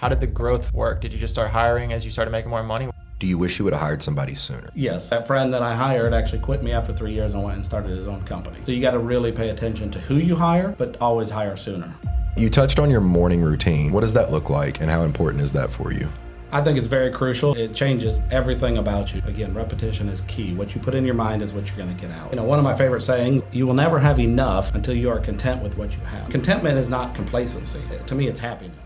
How did the growth work? Did you just start hiring as you started making more money? Do you wish you would have hired somebody sooner? Yes, that friend that I hired actually quit me after 3 years and went and started his own company. So you got to really pay attention to who you hire, but always hire sooner. You touched on your morning routine. What does that look like and how important is that for you? I think it's very crucial. It changes everything about you. Again, repetition is key. What you put in your mind is what you're going to get out. One of my favorite sayings, you will never have enough until you are content with what you have. Contentment is not complacency. To me, it's happiness.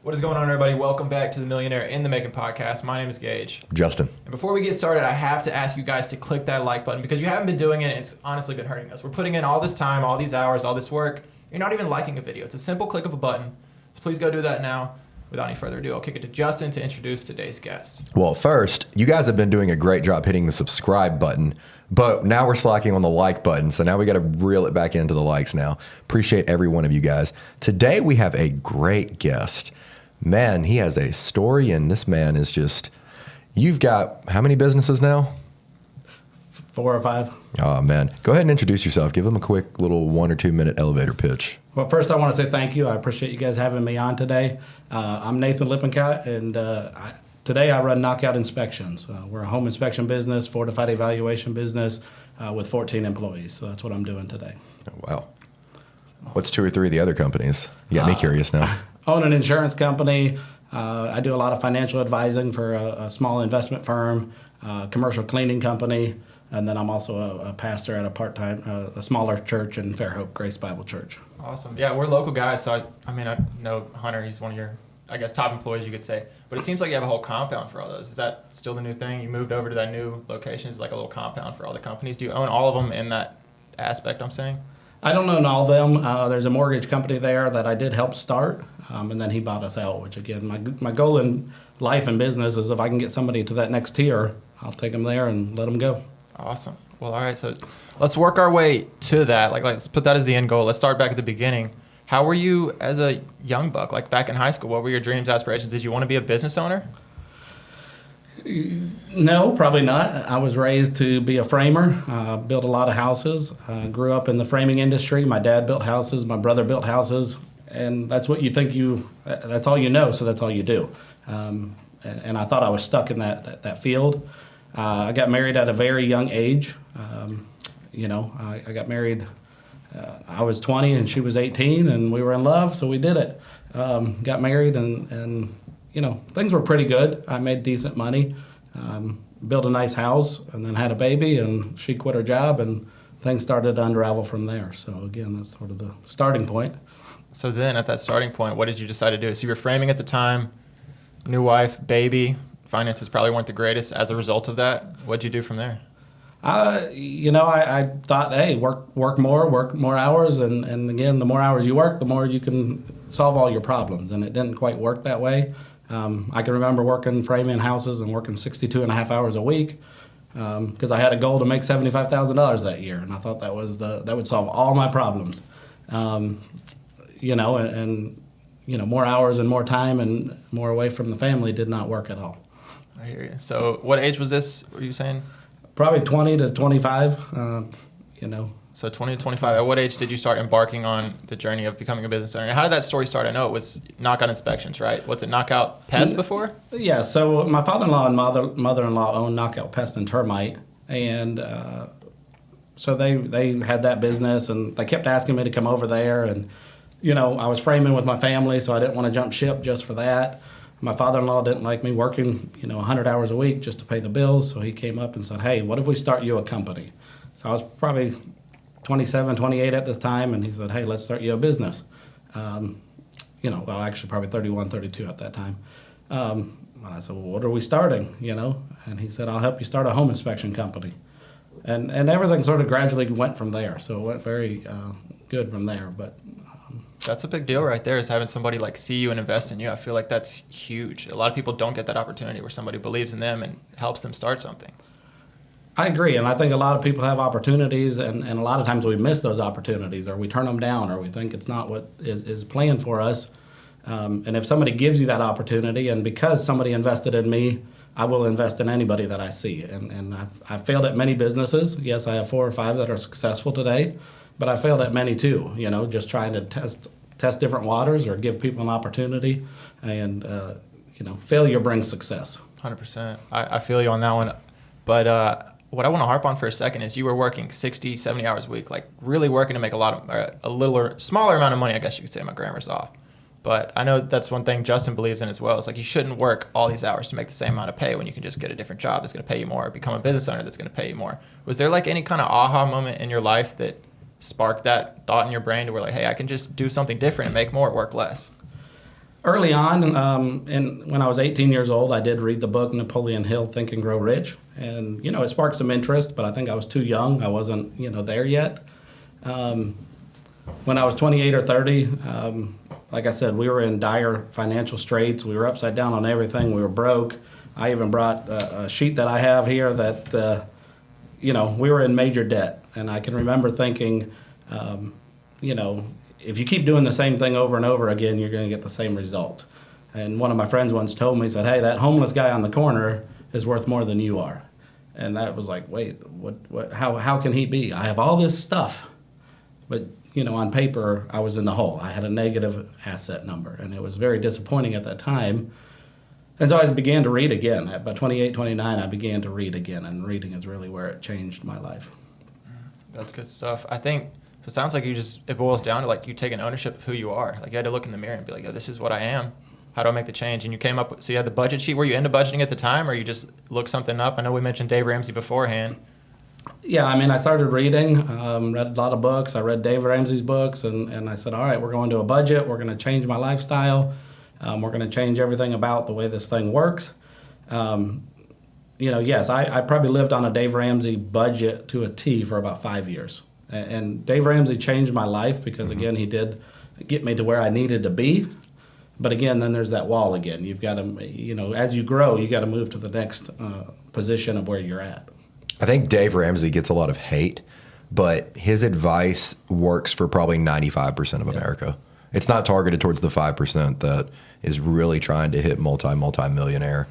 What is going on, everybody? Welcome back to the Millionaire in the Making podcast. My name is Gage. Justin. And before we get started, I have to ask you guys to click that like button because you haven't been doing it and it's honestly been hurting us. We're putting in all this time, all these hours, all this work. You're not even liking a video. It's a simple click of a button. So please go do that now. Without any further ado, I'll kick it to Justin to introduce today's guest. Well, first, you guys have been doing a great job hitting the subscribe button, but now we're slacking on the like button. So now we got to reel it back into the likes now. Appreciate every one of you guys. Today we have a great guest. Man, he has a story, and this man is just, you've got how many businesses now? 4 or 5. Oh, man. Go ahead and introduce yourself. Give them a quick little 1 or 2 minute elevator pitch. Well, first I want to say thank you. I appreciate you guys having me on today. I'm Nathan Lippincott, and today I run Knockout Inspections. We're a home inspection business, fortified evaluation business with 14 employees. So that's what I'm doing today. Oh, wow. What's 2 or 3 of the other companies? You got me curious now. Own an insurance company. I do a lot of financial advising for a small investment firm, commercial cleaning company, and then I'm also a pastor at a smaller church in Fairhope, Grace Bible Church. Awesome. Yeah, we're local guys, so I know Hunter. He's one of your, top employees, you could say. But it seems like you have a whole compound for all those. Is that still the new thing? You moved over to that new location. It's like a little compound for all the companies. Do you own all of them in that aspect I'm saying? I don't own all of them. There's a mortgage company there that I did help start, and then he bought us out, which again, my goal in life and business is if I can get somebody to that next tier, I'll take them there and let them go. Awesome. Well, all right, so let's work our way to that. Let's put that as the end goal. Let's start back at the beginning. How were you as a young buck, back in high school? What were your dreams, aspirations? Did you want to be a business owner? No, probably not. I was raised to be a framer, built a lot of houses, grew up in the framing industry. My dad built houses, my brother built houses, and that's what you think that's all you know, so that's all you do. And I thought I was stuck in that field. I got married at a very young age. I got married, I was 20 and she was 18 and we were in love, so we did it. Got married and things were pretty good. I made decent money, built a nice house, and then had a baby, and she quit her job, and things started to unravel from there. So again, that's sort of the starting point. So then at that starting point, what did you decide to do? So you were framing at the time, new wife, baby, finances probably weren't the greatest. As a result of that, what'd you do from there? I thought, hey, work more hours, and again, the more hours you work, the more you can solve all your problems, and it didn't quite work that way. I can remember working framing houses and working 62 and a half hours a week because I had a goal to make $75,000 that year, and I thought that would solve all my problems. More hours and more time and more away from the family did not work at all. I hear you. So what age was this, were you saying? Probably 20 to 25, So 20 to 25, at what age did you start embarking on the journey of becoming a business owner? And how did that story start? I know it was Knockout Inspections, right? What's it, Knockout Pest before? Yeah, so my father-in-law and mother-in-law owned Knockout Pest and Termite, and so they had that business, and they kept asking me to come over there, and I was framing with my family, so I didn't want to jump ship just for that. My father-in-law didn't like me working, 100 hours a week just to pay the bills, so he came up and said, hey, what if we start you a company? So I was probably 27, 28 at this time, and he said, hey, let's start you a business. Actually probably 31, 32 at that time. And I said, well, what are we starting, And he said, I'll help you start a home inspection company. And everything sort of gradually went from there, so it went very good from there, but... That's a big deal right there, is having somebody see you and invest in you. I feel like that's huge. A lot of people don't get that opportunity where somebody believes in them and helps them start something. I agree, and I think a lot of people have opportunities, and a lot of times we miss those opportunities, or we turn them down, or we think it's not what is planned for us. And if somebody gives you that opportunity, and because somebody invested in me, I will invest in anybody that I see. And I've failed at many businesses. Yes, I have 4 or 5 that are successful today, but I failed at many too, just trying to test test different waters or give people an opportunity. And, failure brings success. 100%. I feel you on that one. But what I want to harp on for a second is you were working 60, 70 hours a week, like really working to make a little or smaller amount of money, I guess you could say. My grammar's off. But I know that's one thing Justin believes in as well. It's like you shouldn't work all these hours to make the same amount of pay when you can just get a different job that's going to pay you more, or become a business owner that's going to pay you more. Was there like any kind of aha moment in your life that sparked that thought in your brain to where like, hey, I can just do something different and make more, work less? Early on, and when I was 18 years old, I did read the book Napoleon Hill, Think and Grow Rich. And, it sparked some interest, but I think I was too young. I wasn't, there yet. When I was 28 or 30, like I said, we were in dire financial straits. We were upside down on everything. We were broke. I even brought a sheet that I have here that, we were in major debt. And I can remember thinking, if you keep doing the same thing over and over again, you're going to get the same result. And one of my friends once told me, he said, hey, that homeless guy on the corner is worth more than you are. And that was like, wait, how can he be? I have all this stuff. But, on paper, I was in the hole. I had a negative asset number, and it was very disappointing at that time. And so I began to read again. At about 28, 29, I began to read again, and reading is really where it changed my life. That's good stuff. I think, so it sounds like it boils down to like you taking ownership of who you are. Like you had to look in the mirror and be like, oh, this is what I am. How do I make the change? And you came up with, so you had the budget sheet. Were you into budgeting at the time, or you just looked something up? I know we mentioned Dave Ramsey beforehand. Yeah, I started reading, read a lot of books. I read Dave Ramsey's books, and I said, all right, we're going to a budget. We're going to change my lifestyle. We're going to change everything about the way this thing works. Yes, I probably lived on a Dave Ramsey budget to a T for about 5 years. And Dave Ramsey changed my life because, again, he did get me to where I needed to be. But again, then there's that wall again. You've got to, as you grow, you got to move to the next position of where you're at. I think Dave Ramsey gets a lot of hate, but his advice works for probably 95% of America. It's not targeted towards the 5% that is really trying to hit multi-millionaire,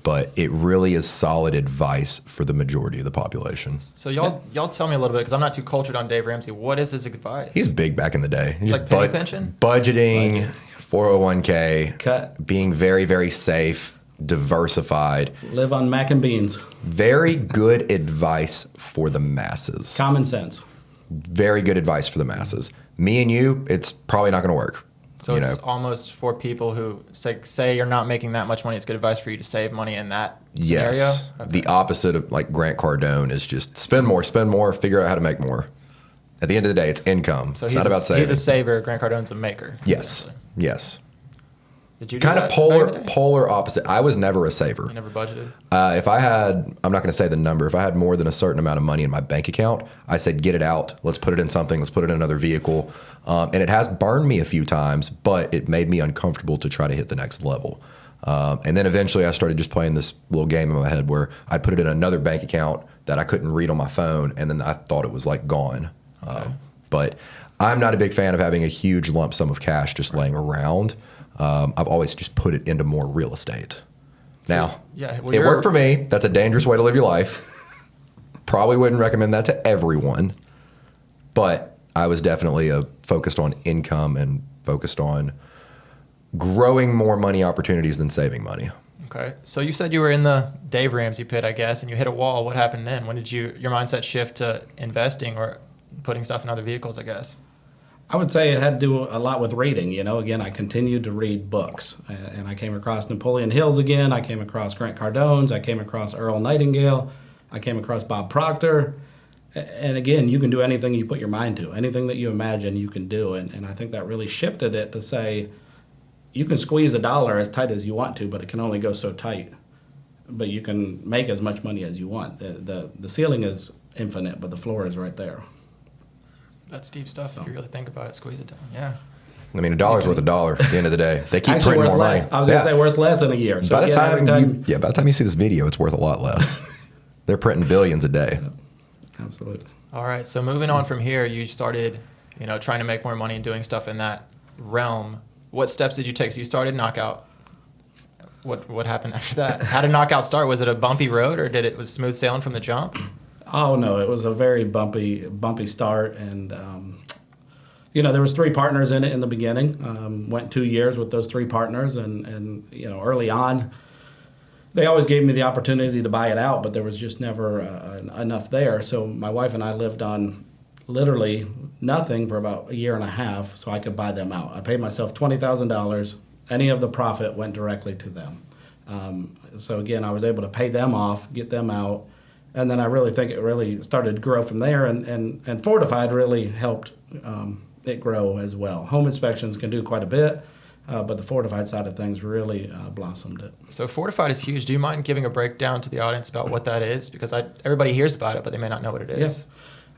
but it really is solid advice for the majority of the population. So y'all tell me a little bit, because I'm not too cultured on Dave Ramsey. What is his advice? He's big back in the day. He's like penny pension? Budgeting, 401k, Cut. being very, very safe, diversified. Live on mac and beans. Very good advice for the masses. Common sense. Very good advice for the masses. Me and you, it's probably not going to work. So it's almost for people who say you're not making that much money. It's good advice for you to save money in that scenario? Yes. Okay. The opposite of like Grant Cardone is just spend more, figure out how to make more. At the end of the day, it's income. So it's not about saving. He's a saver. Grant Cardone's a maker. Yes. Yes. Did you do kind of that back in the day? polar opposite. I was never a saver. You never budgeted? If I had, I'm not going to say the number, if I had more than a certain amount of money in my bank account, I said, get it out. Let's put it in something. Let's put it in another vehicle. And it has burned me a few times, but it made me uncomfortable to try to hit the next level. And then eventually I started just playing this little game in my head where I'd put it in another bank account that I couldn't read on my phone, and then I thought it was like gone. Okay. But I'm not a big fan of having a huge lump sum of cash just laying around. I've always just put it into more real estate. Now, yeah, it worked for me. That's a dangerous way to live your life. Probably wouldn't recommend that to everyone. But I was definitely focused on income and focused on growing more money opportunities than saving money. Okay. So you said you were in the Dave Ramsey pit, I guess, and you hit a wall. What happened then? When did your mindset shift to investing or putting stuff in other vehicles, I guess? I would say it had to do a lot with reading. Again, I continued to read books, and I came across Napoleon Hill's again. I came across Grant Cardone's. I came across Earl Nightingale. I came across Bob Proctor. And again, you can do anything you put your mind to. Anything that you imagine, you can do. And I think that really shifted it to say, you can squeeze a dollar as tight as you want to, but it can only go so tight. But you can make as much money as you want. The ceiling is infinite, but the floor is right there. That's deep stuff. If you really think about it, squeeze it down. Yeah. I mean, a dollar's worth a dollar at the end of the day. They keep Actually printing more worth less. money. I was going to say worth less in a year. So by the again, time you see this video, it's worth a lot less. They're printing billions a day. Absolutely. All right. So moving on from here, you started, trying to make more money and doing stuff in that realm. What steps did you take? So you started Knockout. What happened after that? How did Knockout start? Was it a bumpy road, or was smooth sailing from the jump? Oh no, it was a very bumpy start, and there was 3 partners in it in the beginning. Went 2 years with those 3 partners, and early on, they always gave me the opportunity to buy it out, but there was just never enough there. So my wife and I lived on literally nothing for about a year and a half, so I could buy them out. I paid myself $20,000. Any of the profit went directly to them. So again, I was able to pay them off, get them out, and then I really think it really started to grow from there. And Fortified really helped it grow as well. Home inspections can do quite a bit, but the Fortified side of things really blossomed it. So Fortified is huge. Do you mind giving a breakdown to the audience about what that is? Because everybody hears about it, but they may not know what it is.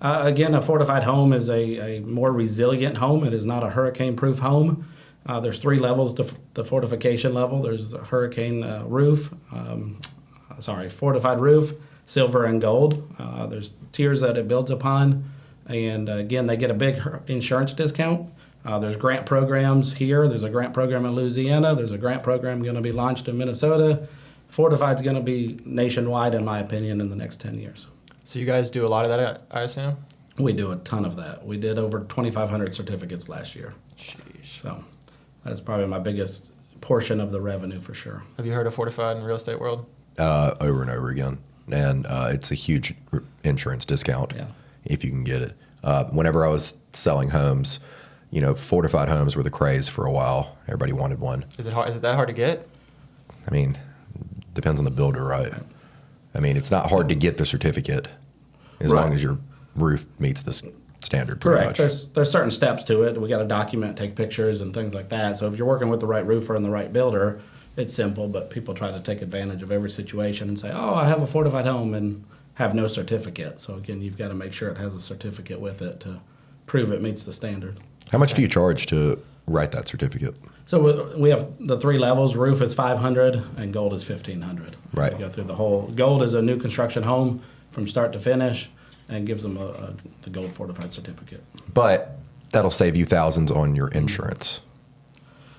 Yeah. Again, a fortified home is a more resilient home. It is not a hurricane-proof home. There's 3 levels to the fortification level. There's a hurricane fortified roof, silver and gold. There's tiers that it builds upon. And again, they get a big insurance discount. There's grant programs here. There's a grant program in Louisiana. There's a grant program going to be launched in Minnesota. Fortified's going to be nationwide, in my opinion, in the next 10 years. So you guys do a lot of that, I assume? We do a ton of that. We did over 2,500 certificates last year. Sheesh. So that's probably my biggest portion of the revenue for sure. Have you heard of Fortified in the real estate world? Over and over again. And it's a huge insurance discount if you can get it. Whenever I was selling homes, fortified homes were the craze for a while. Everybody wanted one. Is it hard? Is it that hard to get? I mean, depends on the builder, right? I mean, it's not hard to get the certificate as long as your roof meets the standard. Correct. There's certain steps to it. We got to document, take pictures, and things like that. So if you're working with the right roofer and the right builder, it's simple. But people try to take advantage of every situation and say, "Oh, I have a fortified home," and have no certificate. So again, you've got to make sure it has a certificate with it to prove it meets the standard. How much do you charge to write that certificate? So we have the 3 levels. Roof is $500 and gold is $1,500. Right. We go through the whole. Gold is a new construction home from start to finish and gives them the gold fortified certificate. But that'll save you thousands on your insurance.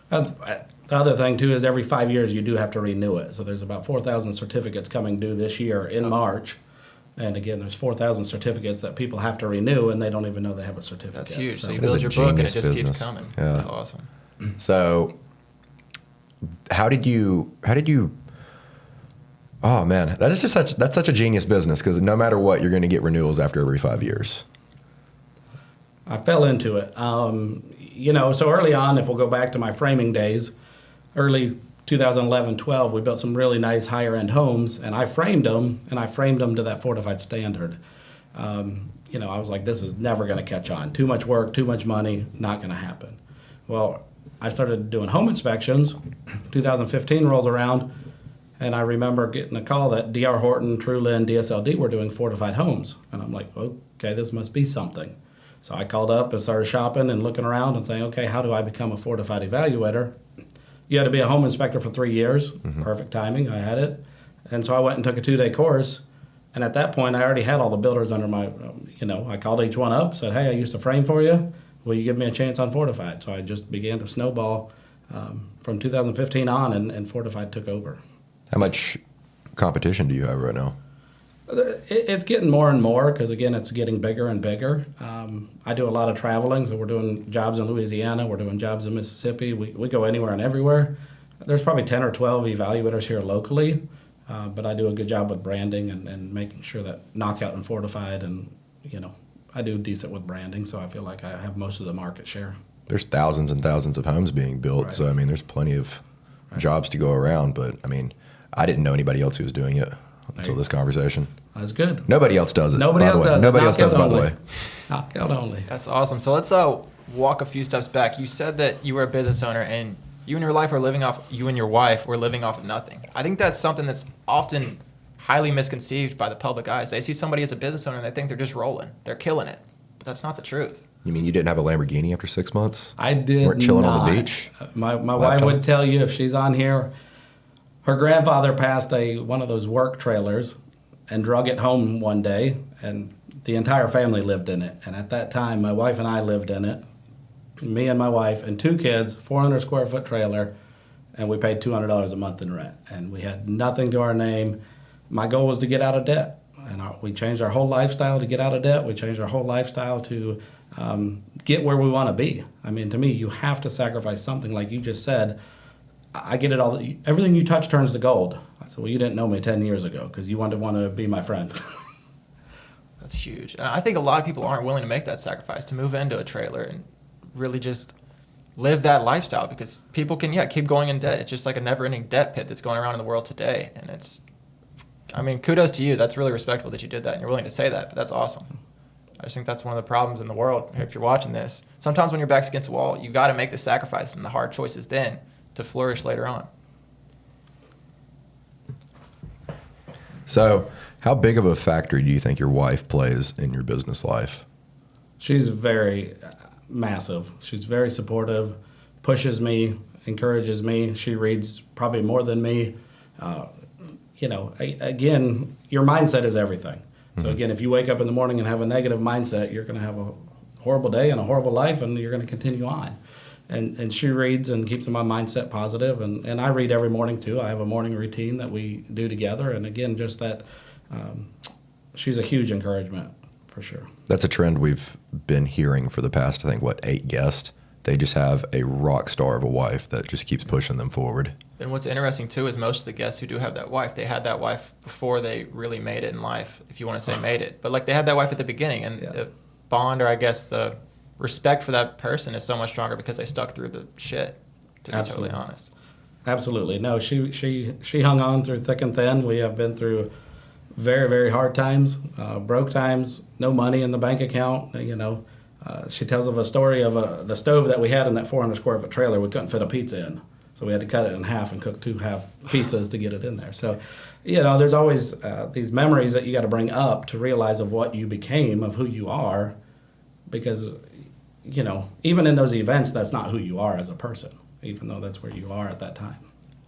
The other thing too is every 5 years you do have to renew it. So there's about 4,000 certificates coming due this year in March. And again, there's 4,000 certificates that people have to renew, and they don't even know they have a certificate. That's huge. So you That is build a your book, and it genius just keeps business. coming. Yeah. That's awesome. So how did you oh man, that's such a genius business, because no matter what, you're going to get renewals after every 5 years. I fell into it. So early on, if we'll go back to my framing days, early 2011, 12, we built some really nice higher end homes, and I framed them to that fortified standard. I was like, this is never going to catch on. Too much work, too much money, not going to happen. Well, I started doing home inspections. 2015 rolls around, and I remember getting a call that D.R. Horton, Trulin, DSLD were doing fortified homes. And I'm like, okay, this must be something. So I called up and started shopping and looking around and saying, okay, how do I become a fortified evaluator? You had to be a home inspector for 3 years. Mm-hmm. Perfect timing. I had it. And so I went and took a 2-day course. And at that point, I already had all the builders under my, I called each one up, said, hey, I used to frame for you. Will you give me a chance on Fortified? So I just began to snowball from 2015 on, and Fortified took over. How much competition do you have right now? It's getting more and more because, again, it's getting bigger and bigger. I do a lot of traveling, so we're doing jobs in Louisiana. We're doing jobs in Mississippi. We go anywhere and everywhere. There's probably 10 or 12 evaluators here locally, but I do a good job with branding and making sure that Knockout and Fortified, and, I do decent with branding, so I feel like I have most of the market share. There's thousands and thousands of homes being built, so, there's plenty of jobs to go around, but, I didn't know anybody else who was doing it until this conversation. That's good. Nobody else does it. Nobody else does it. Nobody else does it, by the way. Knockout only. That's awesome. So let's walk a few steps back. You said that you were a business owner, and you and your wife were living off of nothing. I think that's something that's often highly misconceived by the public eyes. They see somebody as a business owner and they think they're just rolling. They're killing it. But that's not the truth. You mean you didn't have a Lamborghini after 6 months? I did not. Weren't chilling on the beach? My wife would tell you, if she's on here, her grandfather passed one of those work trailers and drug it home one day, and the entire family lived in it. And at that time, my wife and I lived in it. Me and my wife and 2 kids, 400 square foot trailer, and we paid $200 a month in rent. And we had nothing to our name. My goal was to get out of debt. And we changed our whole lifestyle to get out of debt. We changed our whole lifestyle to get where we want to be. I mean, to me, you have to sacrifice something. Like you just said, I get it all. Everything you touch turns to gold. I said, well, you didn't know me 10 years ago because you want to be my friend. That's huge. And I think a lot of people aren't willing to make that sacrifice to move into a trailer and really just live that lifestyle, because people can, keep going in debt. It's just like a never-ending debt pit that's going around in the world today. And kudos to you. That's really respectable that you did that and you're willing to say that, but that's awesome. I just think that's one of the problems in the world. If you're watching this, sometimes when your back's against the wall, you got to make the sacrifices and the hard choices then to flourish later on. So, how big of a factor do you think your wife plays in your business life? She's very massive. She's very supportive, pushes me, encourages me. She reads probably more than me. Again, your mindset is everything. So again, if you wake up in the morning and have a negative mindset, you're going to have a horrible day and a horrible life, and you're going to continue on. And she reads and keeps my mindset positive, and I read every morning too. I have a morning routine that we do together, and again, just that, she's a huge encouragement for sure. That's a trend we've been hearing for the past, 8 guests. They just have a rock star of a wife that just keeps pushing them forward. And what's interesting too is most of the guests who do have that wife, they had that wife before they really made it in life, if you want to say made it. But they had that wife at the beginning, and the bond, or I guess the respect for that person, is so much stronger because they stuck through the shit, to be totally honest. Absolutely. No, she hung on through thick and thin. We have been through very, very hard times, broke times, no money in the bank account. She tells of a story of the stove that we had in that 400 square foot trailer. We couldn't fit a pizza in, so we had to cut it in half and cook 2 half pizzas to get it in there. So, there's always these memories that you got to bring up to realize of what you became, of who you are, because, even in those events, that's not who you are as a person, even though that's where you are at that time.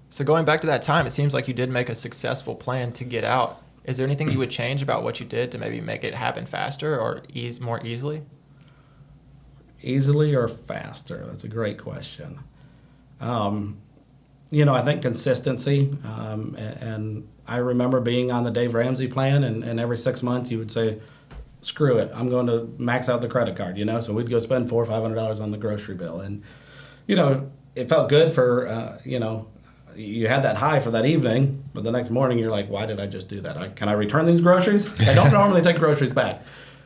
So going back to that time, it seems like you did make a successful plan to get out. Is there anything you would change about what you did to maybe make it happen faster or more easily? Easily or faster? That's a great question. I think consistency, and I remember being on the Dave Ramsey plan, and every 6 months you would say, screw it, I'm going to max out the credit card, so we'd go spend $400 or $500 on the grocery bill. And, it felt good for, you had that high for that evening, but the next morning you're like, why did I just do that? Can I return these groceries? I don't normally take groceries back.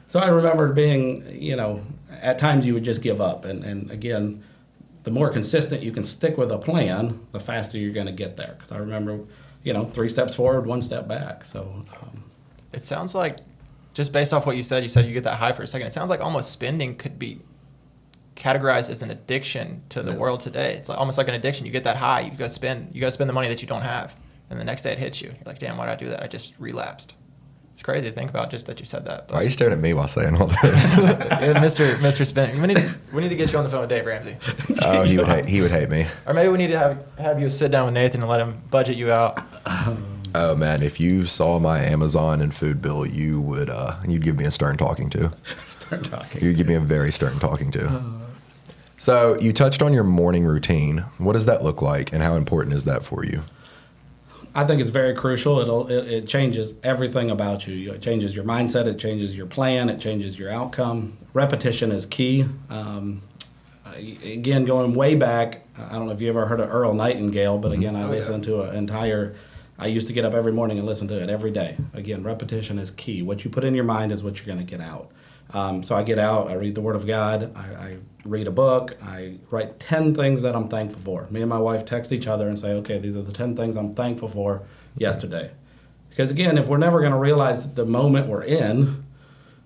So I remember being, at times you would just give up. And again, the more consistent you can stick with a plan, the faster you're going to get there. Because I remember, 3 steps forward, 1 step back. So it sounds like, just based off what you said you get that high for a second. It sounds like almost spending could be categorized as an addiction to the world today. It's almost like an addiction. You get that high, you go spend the money that you don't have, and the next day it hits you. You're like, damn, why did I do that? I just relapsed. It's crazy to think about, just that you said that. Why are you staring at me while saying all this? Mr. Spending. We need to get you on the phone with Dave Ramsey. Oh, he would hate me. Or maybe we need to have you sit down with Nathan and let him budget you out. Oh man, if you saw my Amazon and food bill, you would you'd give me a stern talking to. Stern talking. You'd give me a very stern talking to. So you touched on your morning routine. What does that look like, and how important is that for you? I think it's very crucial. It changes everything about you. It changes your mindset. It changes your plan. It changes your outcome. Repetition is key. Again, going way back, I don't know if you ever heard of Earl Nightingale, but again, I listened to an entire. I used to get up every morning and listen to it every day. Again, repetition is key. What you put in your mind is what you're going to get out. So I get out, I read the Word of God, I read a book, I write 10 things that I'm thankful for. Me and my wife text each other and say, okay, these are the 10 things I'm thankful for yesterday. Because again, if we're never going to realize the moment we're in,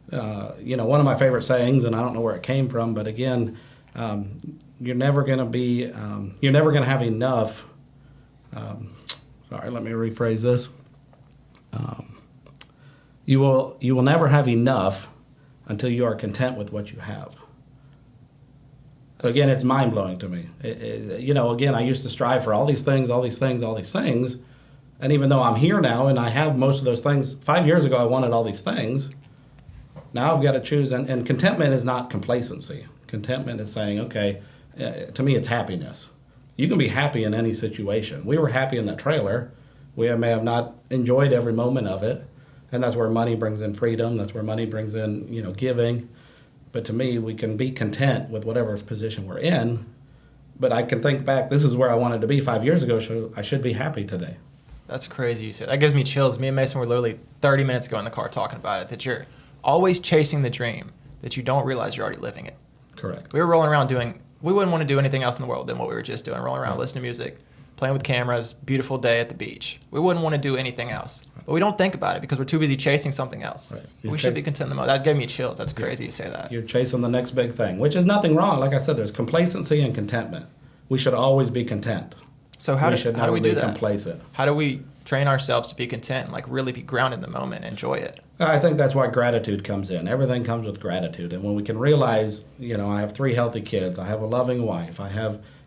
one of my favorite sayings, and I don't know where it came from, but again, you're never going to have enough. Sorry, let me rephrase this. You will never have enough until you are content with what you have. So again, it's mind-blowing to me. Again, I used to strive for all these things, and even though I'm here now and I have most of those things, 5 years ago I wanted all these things. Now I've got to choose, and contentment is not complacency. Contentment is saying, okay, to me it's happiness. You can be happy in any situation. We were happy in that trailer. We may have not enjoyed every moment of it, and that's where money brings in freedom. That's where money brings in, giving. But to me, we can be content with whatever position we're in. But I can think back, this is where I wanted to be 5 years ago, so I should be happy today. That's crazy you said. That gives me chills. Me and Mason were literally 30 minutes ago in the car talking about it, that you're always chasing the dream, that you don't realize you're already living it. Correct. We were rolling around we wouldn't want to do anything else in the world than what we were just doing, rolling around, listening to music, playing with cameras, beautiful day at the beach. We wouldn't want to do anything else. But we don't think about it because we're too busy chasing something else. Right. We should be content in the moment. That gave me chills. That's crazy you say that. You're chasing the next big thing, which is nothing wrong. Like I said, there's complacency and contentment. We should always be content. So how do we do that? Complacent. How do we train ourselves to be content and like really be grounded in the moment and enjoy it? I think that's why gratitude comes in. Everything comes with gratitude. And when we can realize, I have 3 healthy kids, I have a loving wife,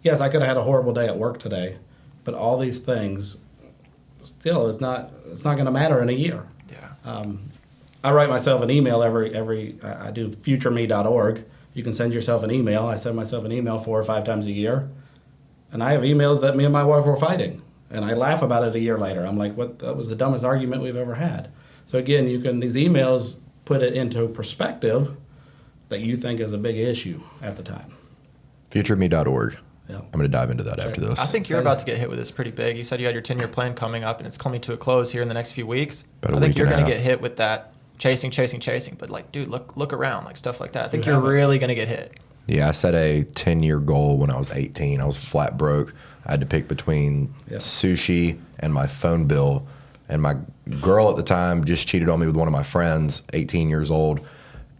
yes, I could have had a horrible day at work today, but all these things, still, it's not going to matter in a year. Yeah. I write myself an email I do futureme.org. You can send yourself an email. I send myself an email 4 or 5 times a year. And I have emails that me and my wife were fighting. And I laugh about it a year later. I'm like, that was the dumbest argument we've ever had. So again, these emails put it into perspective that you think is a big issue at the time. Futureme.org. Yeah. I'm going to dive into that after this. I think you're about to get hit with this pretty big. You said you had your 10-year plan coming up, and it's coming to a close here in the next few weeks. I think you're going to get hit with that chasing. But like, dude, look around, like stuff like that. I think you're really going to get hit. Yeah, I set a 10-year goal when I was 18. I was flat broke. I had to pick between sushi and my phone bill. And my girl at the time just cheated on me with one of my friends, 18 years old.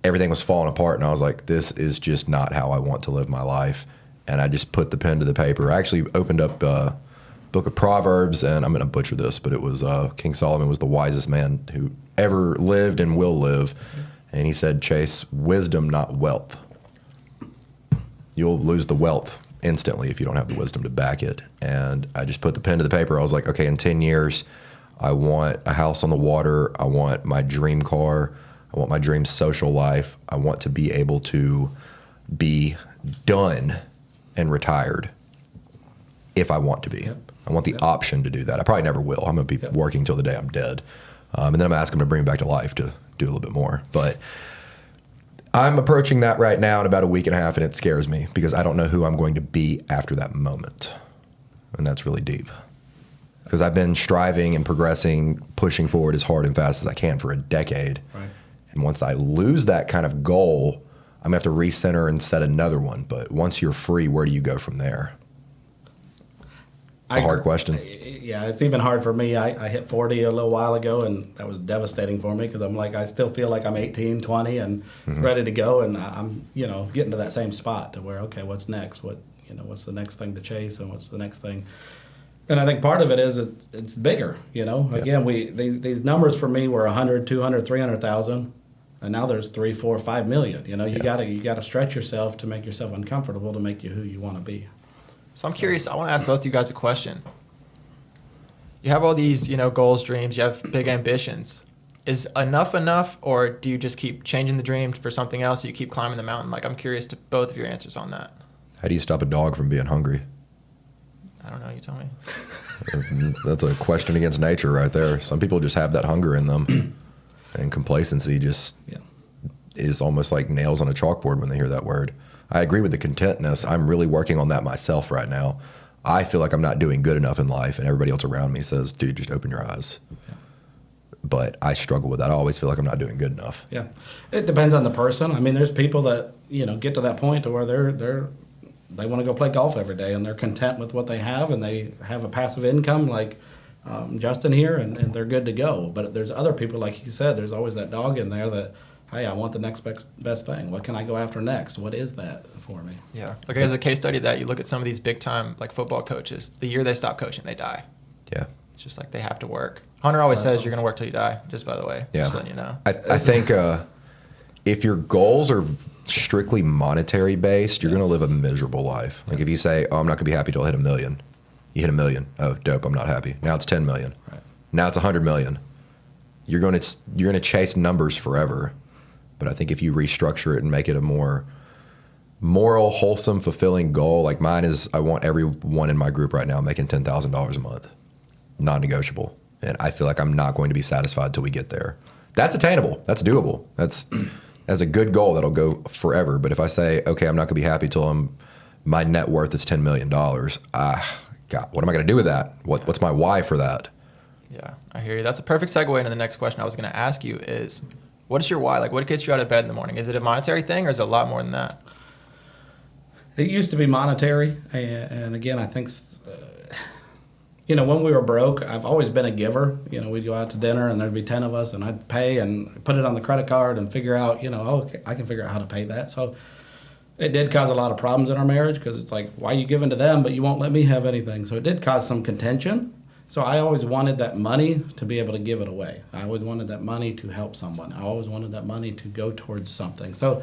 Everything was falling apart, and I was like, this is just not how I want to live my life. And I just put the pen to the paper. I actually opened up a book of Proverbs, and I'm going to butcher this, but it was King Solomon was the wisest man who ever lived and will live. And he said, chase wisdom, not wealth. You'll lose the wealth instantly if you don't have the wisdom to back it. And I just put the pen to the paper. I was like, okay, in 10 years, I want a house on the water. I want my dream car. I want my dream social life. I want to be able to be done and retired if I want to be. Yep. I want the option to do that. I probably never will. I'm going to be working till the day I'm dead. And then I'm going to ask him to bring me back to life to do a little bit more. But I'm approaching that right now in about a week and a half, and it scares me because I don't know who I'm going to be after that moment. And that's really deep. Because I've been striving and progressing, pushing forward as hard and fast as I can for a decade. Right. And once I lose that kind of goal, I'm going to have to recenter and set another one. But once you're free, where do you go from there? It's a hard question. Yeah, it's even hard for me. I hit 40 a little while ago, and that was devastating for me because I'm like, I still feel like I'm 18, 20, and ready to go. And I'm, getting to that same spot to where, okay, what's next? What's the next thing to chase, and what's the next thing? And I think part of it is it's bigger, Again, these numbers for me were 100, 200, 300,000, and now there's 3, 4, 5 million. You gotta stretch yourself to make yourself uncomfortable to make you who you want to be. So I'm curious. I want to ask both of you guys a question. You have all these, goals, dreams. You have big ambitions. Is enough, or do you just keep changing the dream for something else? Or you keep climbing the mountain? Like, I'm curious to both of your answers on that. How do you stop a dog from being hungry? I don't know. You tell me. That's a question against nature right there. Some people just have that hunger in them, and complacency just is almost like nails on a chalkboard when they hear that word. I agree with the contentness. I'm really working on that myself right now. I feel like I'm not doing good enough in life, and everybody else around me says, dude, just open your eyes. Yeah. But I struggle with that. I always feel like I'm not doing good enough. Yeah. It depends on the person. I mean, there's people that, get to that point to where they want to go play golf every day, and they're content with what they have, and they have a passive income like Justin here, and they're good to go. But there's other people, like he said, there's always that dog in there that, hey, I want the next best thing. What can I go after next? What is that for me? Yeah. Okay, as a case study of that, you look at some of these big-time like football coaches. The year they stop coaching, they die. Yeah. It's just like they have to work. Hunter always says you're going to work till you die, just by the way. Yeah. Just letting you know. I think if your goals are strictly monetary based, you're going to live a miserable life. Like if you say, oh, I'm not going to be happy till I hit $1 million. You hit $1 million. Oh, dope, I'm not happy. Now it's 10 million. Right. Now it's 100 million. You're going to chase numbers forever. But I think if you restructure it and make it a more moral, wholesome, fulfilling goal, like mine is, I want everyone in my group right now making $10,000 a month. Non-negotiable. And I feel like I'm not going to be satisfied till we get there. That's attainable. That's doable. That's as a good goal that'll go forever. But if I say, okay, I'm not gonna be happy till my net worth is $10 million, God, what am I gonna do with that? What's my why for that? Yeah, I hear you. That's a perfect segue into the next question I was going to ask you is, what is your why? Like, what gets you out of bed in the morning? Is it a monetary thing or is it a lot more than that? It used to be monetary. And again, I think, when we were broke, I've always been a giver. We'd go out to dinner and there'd be 10 of us and I'd pay and put it on the credit card and figure out, okay, I can figure out how to pay that. So it did cause a lot of problems in our marriage because it's like, why are you giving to them, but you won't let me have anything? So it did cause some contention. So I always wanted that money to be able to give it away. I always wanted that money to help someone. I always wanted that money to go towards something. So,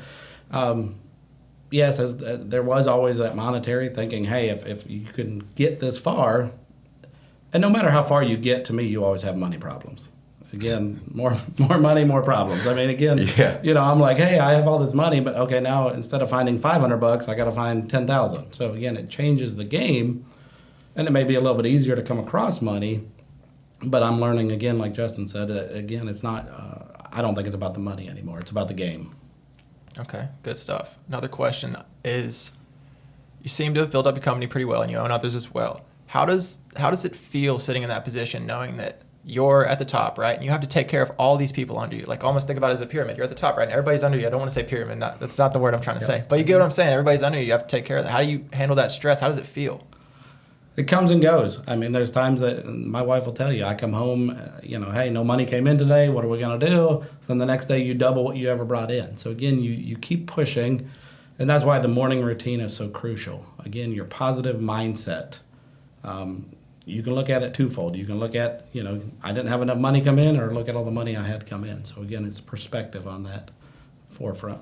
yes, there was always that monetary thinking, hey, if you can get this far, and no matter how far you get, to me, you always have money problems. Again, more money, more problems. I mean, again, I'm like, hey, I have all this money, but okay, now instead of finding $500, I got to find 10,000. So again, it changes the game. And it may be a little bit easier to come across money, but I'm learning, again, like Justin said, again, it's not, I don't think it's about the money anymore. It's about the game. Okay, good stuff. Another question is, you seem to have built up your company pretty well and you own others as well. How does it feel sitting in that position knowing that you're at the top, right? And you have to take care of all these people under you. Like, almost think about it as a pyramid. You're at the top, right? And everybody's under you. I don't want to say pyramid. That's not the word I'm trying to say. But you get what I'm saying. Everybody's under you. You have to take care of that. How do you handle that stress? How does it feel? It comes and goes. I mean, there's times that my wife will tell you, I come home, hey, no money came in today. What are we going to do? Then the next day you double what you ever brought in. So again, you keep pushing. And that's why the morning routine is so crucial. Again, your positive mindset. You can look at it twofold. You can look at, I didn't have enough money come in, or look at all the money I had come in. So again, it's perspective on that forefront.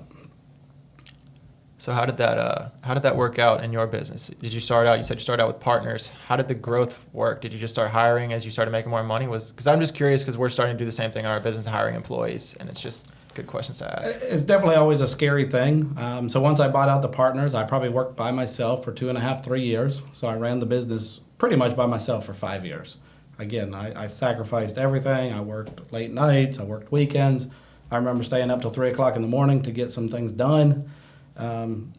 So how did that work out in your business? Did you start out? You said you started out with partners. How did the growth work? Did you just start hiring as you started making more money? Because I'm just curious because we're starting to do the same thing in our business, hiring employees, and it's just good questions to ask. It's definitely always a scary thing. So once I bought out the partners, I probably worked by myself for 2.5, 3 years. So I ran the business pretty much by myself for 5 years. Again, I sacrificed everything. I worked late nights. I worked weekends. I remember staying up till 3 o'clock in the morning to get some things done. And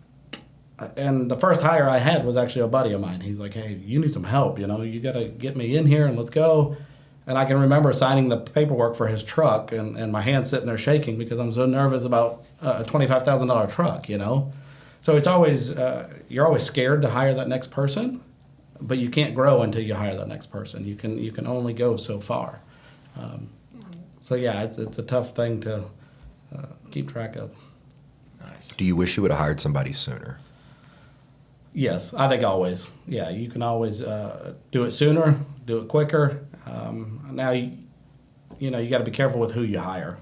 the first hire I had was actually a buddy of mine. He's like, hey, you need some help, you got to get me in here and let's go. And I can remember signing the paperwork for his truck and my hands sitting there shaking because I'm so nervous about a $25,000 truck, So it's always, you're always scared to hire that next person, but you can't grow until you hire that next person. You can only go so far. So yeah, it's a tough thing to keep track of. Nice. Do you wish you would have hired somebody sooner? Yes, I think always. Yeah, you can always do it sooner, do it quicker. Now, you got to be careful with who you hire.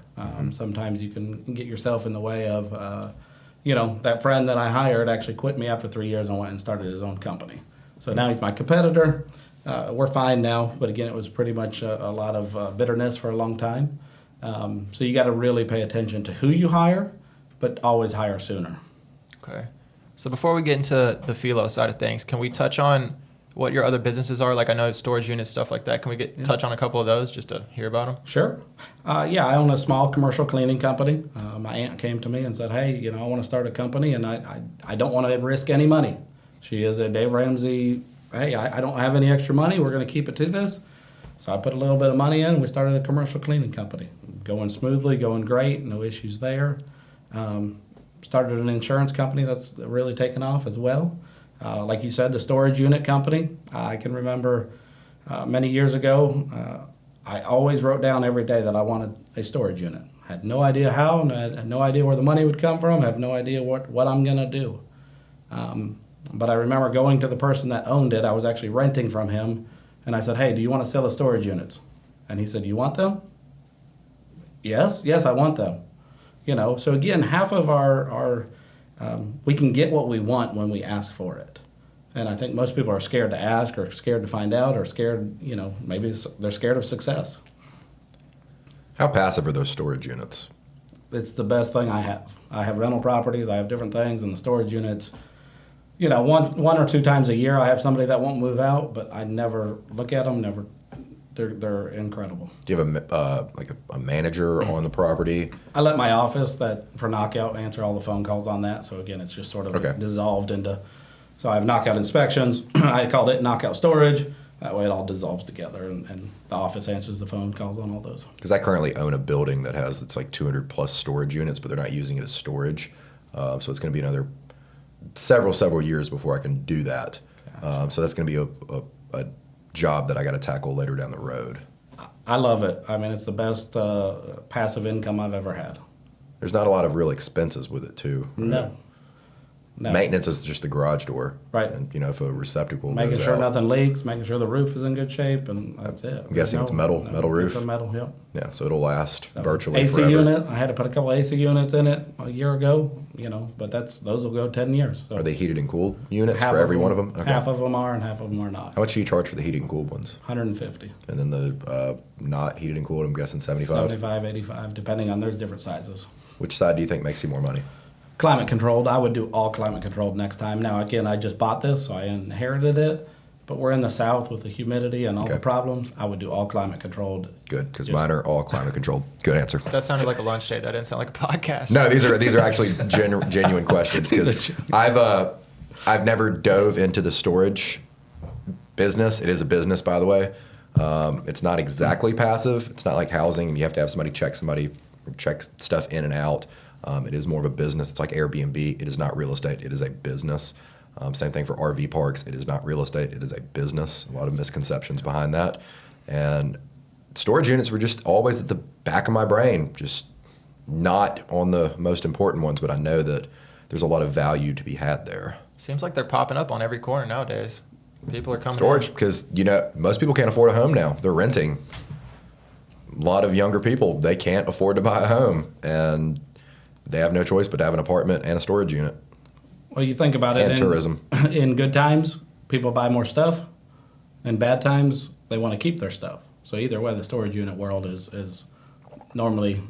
Sometimes you can get yourself in the way of, that friend that I hired actually quit me after 3 years and went and started his own company. So now he's my competitor. We're fine now, but again, it was pretty much a lot of bitterness for a long time. So you got to really pay attention to who you hire, but always hire sooner. Okay. So before we get into the philo side of things, can we touch on what your other businesses are? Like I know storage units, stuff like that. Can we touch on a couple of those just to hear about them? Sure. I own a small commercial cleaning company. My aunt came to me and said, hey, I want to start a company and I don't want to risk any money. She is a Dave Ramsey, hey, I don't have any extra money. We're going to keep it to this. So I put a little bit of money in. We started a commercial cleaning company. Going smoothly, going great, no issues there. Started an insurance company that's really taken off as well. Like you said, the storage unit company. I can remember many years ago, I always wrote down every day that I wanted a storage unit. Had no idea how, had no idea where the money would come from, have no idea what I'm going to do. But I remember going to the person that owned it. I was actually renting from him. And I said, hey, do you want to sell the storage units? And he said, you want them? Yes, I want them. So again, half of our we can get what we want when we ask for it. And I think most people are scared to ask or scared to find out or scared, maybe they're scared of success. How passive are those storage units? It's the best thing I have. I have rental properties, I have different things, and the storage units, one or two times a year I have somebody that won't move out, but I never look at them, never They're incredible. Do you have a manager on the property? I let my office for knockout answer all the phone calls on that. So again, it's just sort of dissolved into. So I have knockout inspections. I called it knockout storage. That way it all dissolves together, and the office answers the phone calls on all those. Because I currently own a building that has, it's like 200 plus storage units, but they're not using it as storage. So it's going to be another several years before I can do that. Gotcha. So that's going to be a job that I got to tackle later down the road. I love it. I mean, it's the best passive income I've ever had. There's not a lot of real expenses with it too. No. Maintenance is just the garage door. Right. And, if a receptacle Making goes sure out. nothing leaks, making sure the roof is in good shape, and that's it. I'm guessing it's metal roof. It's a metal, yep. Yeah, so it'll last So, virtually AC forever. unit, I had to put a couple AC units in it a year ago, but those will go 10 years. So Are they heated and cooled units half for every one of them? Okay. Half of them are, and half of them are not. How much do you charge for the heated and cooled ones? 150. And then the not heated and cooled, I'm guessing 75? 75, 85, depending on, there's different sizes. Which side do you think makes you more money? Climate controlled, I would do all climate controlled next time. Now, again, I just bought this, so I inherited it. But we're in the South with the humidity and all the problems. I would do all climate controlled. Good, because mine are all climate controlled. Good answer. That sounded like a lunch date. That didn't sound like a podcast. No, these are actually genuine questions because I've never dove into the storage business. It is a business, by the way. It's not exactly passive. It's not like housing, and you have to have somebody check stuff in and out. It is more of a business. It's like Airbnb. It is not real estate. It is a business. Same thing for RV parks. It is not real estate. It is a business. A lot of misconceptions behind that. And storage units were just always at the back of my brain, just not on the most important ones, but I know that there's a lot of value to be had there. Seems like they're popping up on every corner nowadays. People are coming Storage, in. because, most people can't afford a home now. They're renting. A lot of younger people, they can't afford to buy a home, and they have no choice but to have an apartment and a storage unit. Well, you think about it. And tourism. In good times, people buy more stuff. In bad times, they want to keep their stuff. So either way, the storage unit world is normally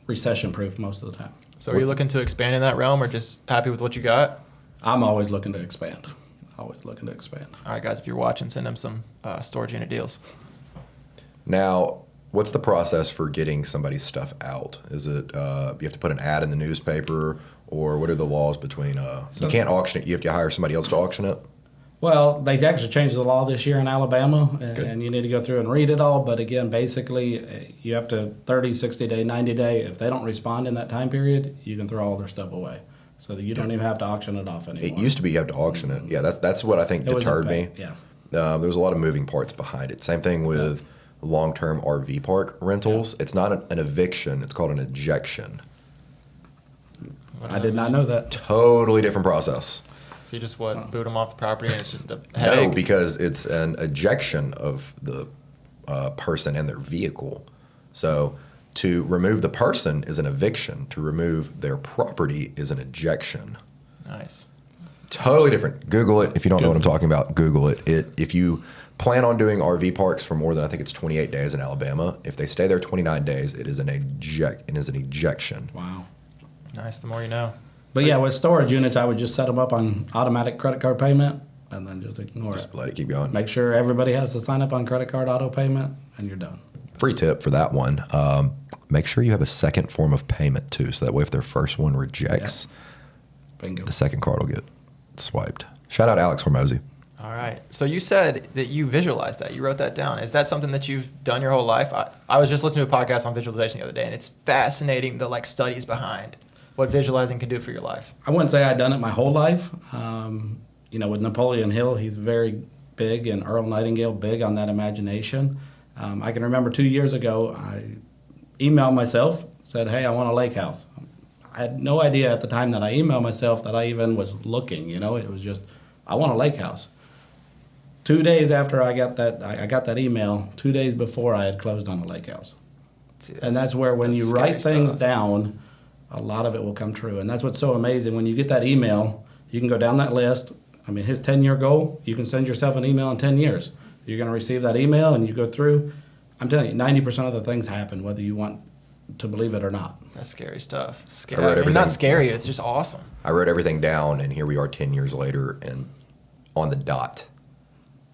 recession-proof most of the time. So are you looking to expand in that realm or just happy with what you got? I'm always looking to expand. Always looking to expand. All right, guys, if you're watching, send them some storage unit deals. Now, what's the process for getting somebody's stuff out? Is it you have to put an ad in the newspaper, or what are the laws between? You can't auction it. You have to hire somebody else to auction it. Well, they actually changed the law this year in Alabama, and you need to go through and read it all. But again, basically, you have to 30, 60 day, 90 day. If they don't respond in that time period, you can throw all their stuff away. So that you don't even have to auction it off anymore. It used to be you have to auction it. Yeah, that's what I think deterred me. Yeah. There was a lot of moving parts behind it. Same thing with long-term RV park rentals. Yeah. It's not an eviction. It's called an ejection. I did not know that. Totally different process. So you just boot them off the property and it's just a headache? No, because it's an ejection of the person and their vehicle. So to remove the person is an eviction. To remove their property is an ejection. Nice. Totally different. Google it if you don't know what I'm talking about. Google it. If you plan on doing RV parks for more than, I think it's 28 days in Alabama, if they stay there 29 days, it is an ejection. Wow. Nice. The more you know. But So- yeah, with storage units, I would just set them up on automatic credit card payment and then just ignore Just it. let it keep going. Make sure everybody has to sign up on credit card auto payment, and you're done. Free tip for that one. Make sure you have a second form of payment too, so that way if their first one rejects, Bingo. the second card will get swiped. Shout out Alex Hormozy. All right. So you said that you visualized that. You wrote that down. Is that something that you've done your whole life? I was just listening to a podcast on visualization the other day, and it's fascinating the studies behind what visualizing can do for your life. I wouldn't say I'd done it my whole life. With Napoleon Hill, he's very big, and Earl Nightingale, big on that imagination. I can remember 2 years ago, I emailed myself, said, hey, I want a lake house. I had no idea at the time that I emailed myself that I even was looking, it was just, I want a lake house. 2 days after I got that email, 2 days before I had closed on a lake house. See, And that's where when you write scary things stuff. down, a lot of it will come true. And that's what's so amazing. When you get that email, you can go down that list. I mean, his 10-year goal, you can send yourself an email in 10 years. You're going to receive that email and you go through. I'm telling you, 90% of the things happen, whether you want to believe it or not. That's scary stuff. I Scary. wrote I mean, everything- not scary. It's just awesome. I wrote everything down, and here we are 10 years later, and on the dot.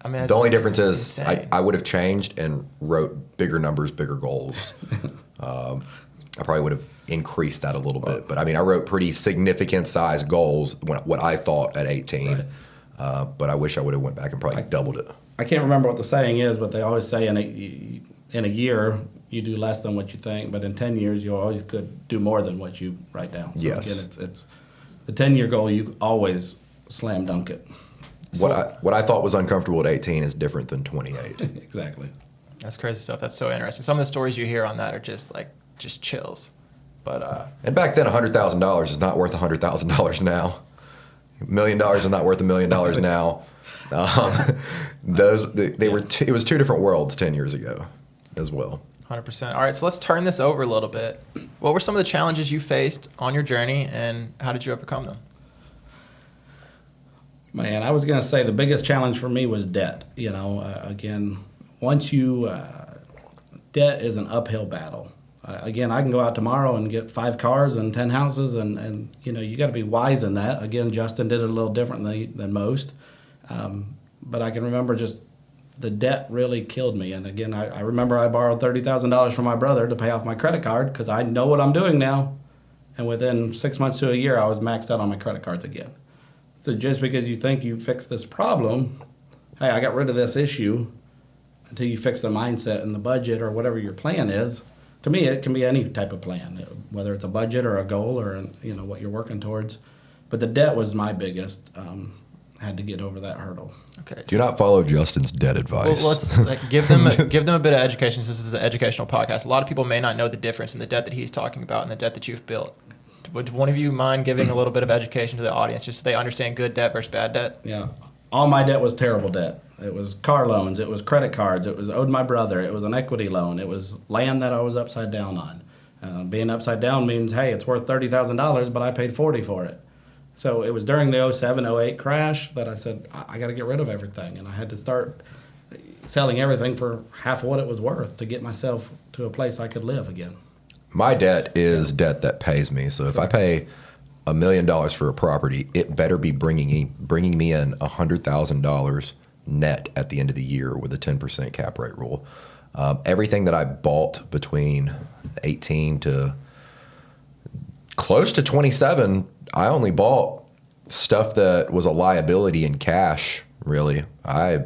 I mean, The only difference is insane. I would have changed and wrote bigger numbers, bigger goals. I probably would have increased that a little bit. But I mean, I wrote pretty significant size goals, what I thought at 18. Right. But I wish I would have went back and probably doubled it. I can't remember what the saying is, but they always say in a year you do less than what you think, but in 10 years you always could do more than what you write down. So Yes. Again, it's the 10-year goal. You always slam dunk it. What I thought was uncomfortable at 18 is different than 28. Exactly. That's crazy stuff. That's so interesting. Some of the stories you hear on that are just chills. But And back then, $100,000 is not worth $100,000 now. $1 million is not worth $1 million now. It was two different worlds 10 years ago, as well. 100%. All right, so let's turn this over a little bit. What were some of the challenges you faced on your journey, and how did you overcome them? Man, I was going to say the biggest challenge for me was debt. Again, once debt is an uphill battle. Again, I can go out tomorrow and get 5 cars and 10 houses, and you got to be wise in that. Again, Justin did it a little differently than most. But I can remember just the debt really killed me. And again, I remember I borrowed $30,000 from my brother to pay off my credit card because I know what I'm doing now. And within 6 months to a year, I was maxed out on my credit cards again. So just because you think you fixed this problem, hey, I got rid of this issue, until you fix the mindset and the budget or whatever your plan is. To me, it can be any type of plan, whether it's a budget or a goal or what you're working towards. But the debt was my biggest. Had to get over that hurdle. Okay. Do not follow Justin's debt advice. Well, let's give them a bit of education. Since this is an educational podcast, a lot of people may not know the difference in the debt that he's talking about and the debt that you've built. Would one of you mind giving a little bit of education to the audience, just so they understand good debt versus bad debt? Yeah. All my debt was terrible debt. It was car loans. It was credit cards. It was owed my brother. It was an equity loan. It was land that I was upside down on. Being upside down means, hey, it's worth $30,000, but I paid $40,000 for it. So it was during the 07, 08 crash that I said, I got to get rid of everything. And I had to start selling everything for half of what it was worth to get myself to a place I could live again. My debt is debt that pays me. So if I pay $1 million for a property, it better be bringing me in $100,000 net at the end of the year with a 10% cap rate rule. Everything that I bought between 18 to close to 27, I only bought stuff that was a liability in cash, really. I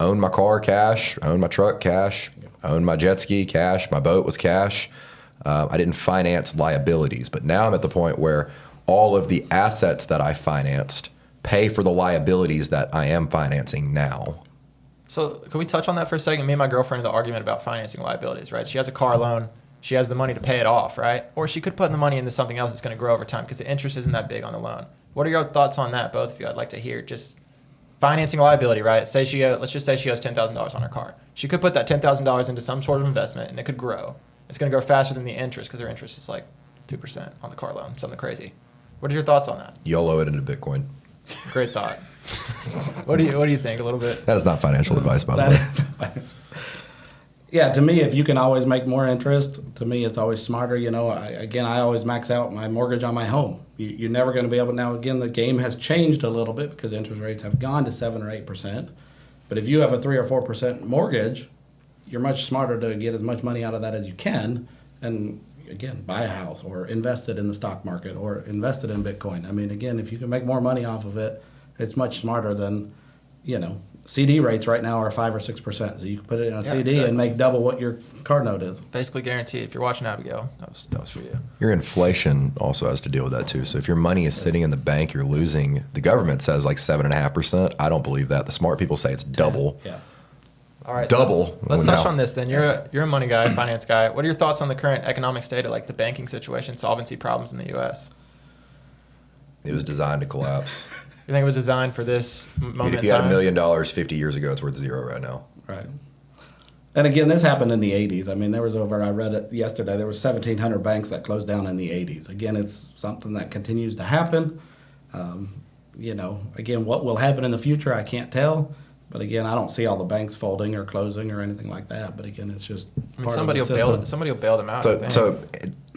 owned my car cash, owned my truck cash, owned my jet ski cash, my boat was cash. I didn't finance liabilities, but now I'm at the point where all of the assets that I financed pay for the liabilities that I am financing now. So can we touch on that for a second? Me and my girlfriend had the argument about financing liabilities, right? She has a car loan. She has the money to pay it off, right? Or she could put the money into something else that's going to grow over time because the interest isn't that big on the loan. What are your thoughts on that, both of you? I'd like to hear. Just financing a liability, right? Let's just say she owes $10,000 on her car. She could put that $10,000 into some sort of investment, and it could grow. It's going to grow faster than the interest because her interest is like 2% on the car loan, something crazy. What are your thoughts on that? YOLO it into Bitcoin. Great thought. What do you think? A little bit. That is not financial advice, by the way. Yeah, to me, if you can always make more interest, to me, it's always smarter. I always max out my mortgage on my home. You're never going to be able. Now, again, the game has changed a little bit because interest rates have gone to 7 or 8%. But if you have a 3 or 4% mortgage, you're much smarter to get as much money out of that as you can, and again, buy a house or invest it in the stock market or invest it in Bitcoin. I mean, again, if you can make more money off of it, it's much smarter than, CD rates right now are 5 or 6%. So you can put it in a CD exactly. and make double what your card note is. Basically guaranteed. If you're watching Abigail, that was for you. Your inflation also has to deal with that too. So if your money is sitting in the bank, you're losing. The government says like 7.5%. I don't believe that. The smart people say it's double. Yeah. All right. Double. So let's touch on this then. You're a money guy, finance guy. What are your thoughts on the current economic state of like the banking situation, solvency problems in the U.S.? It was designed to collapse. You think it was designed for this moment If you had $1 million 50 years ago, it's worth zero right now. Right. And again, this happened in the 80s. I mean, I read it yesterday, there was 1,700 banks that closed down in the 80s. Again, it's something that continues to happen. Again, what will happen in the future, I can't tell. But again, I don't see all the banks folding or closing or anything like that. But again, it's just part somebody of the will system. somebody will bail them out. So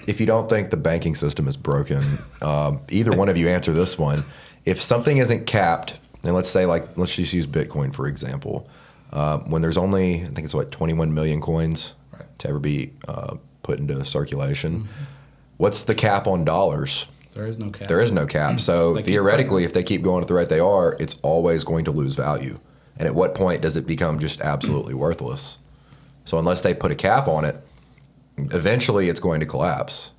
if you don't think the banking system is broken, either one of you answer this one. If something isn't capped And let's say, like, let's just use Bitcoin, for example. When there's only, I think it's 21 million coins to ever be put into circulation. What's the cap on dollars? There is no cap. There is no cap. So theoretically, if they keep going at the rate they are, it's always going to lose value. And at what point does it become just absolutely worthless? So unless they put a cap on it, eventually it's going to collapse.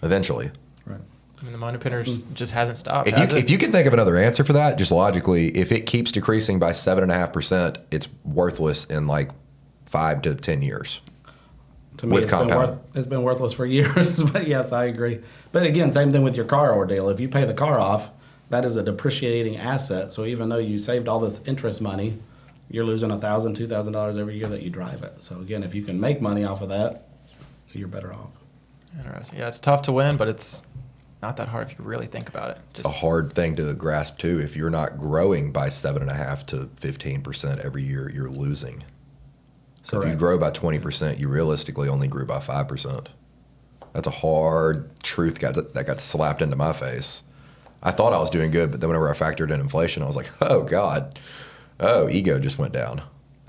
Eventually. Right. I mean, the money printer just hasn't stopped. If you can think of another answer for that, just logically, if it keeps decreasing by 7.5%, it's worthless in like 5 to 10 years. To me, it's been worthless for years. But yes, I agree. But again, same thing with your car ordeal. If you pay the car off, that is a depreciating asset. So even though you saved all this interest money, you're losing $1,000, $2,000 every year that you drive it. So again, if you can make money off of that, you're better off. Interesting. Yeah, it's tough to win, but it's not that hard if you really think about it. It's a hard thing to grasp too. If you're not growing by 7.5 to 15% every year, you're losing. So Correct. if you grow by 20%, you realistically only grew by 5%. That's a hard truth that got slapped into my face. I thought I was doing good, but then whenever I factored in inflation, I was like, oh God, ego just went down.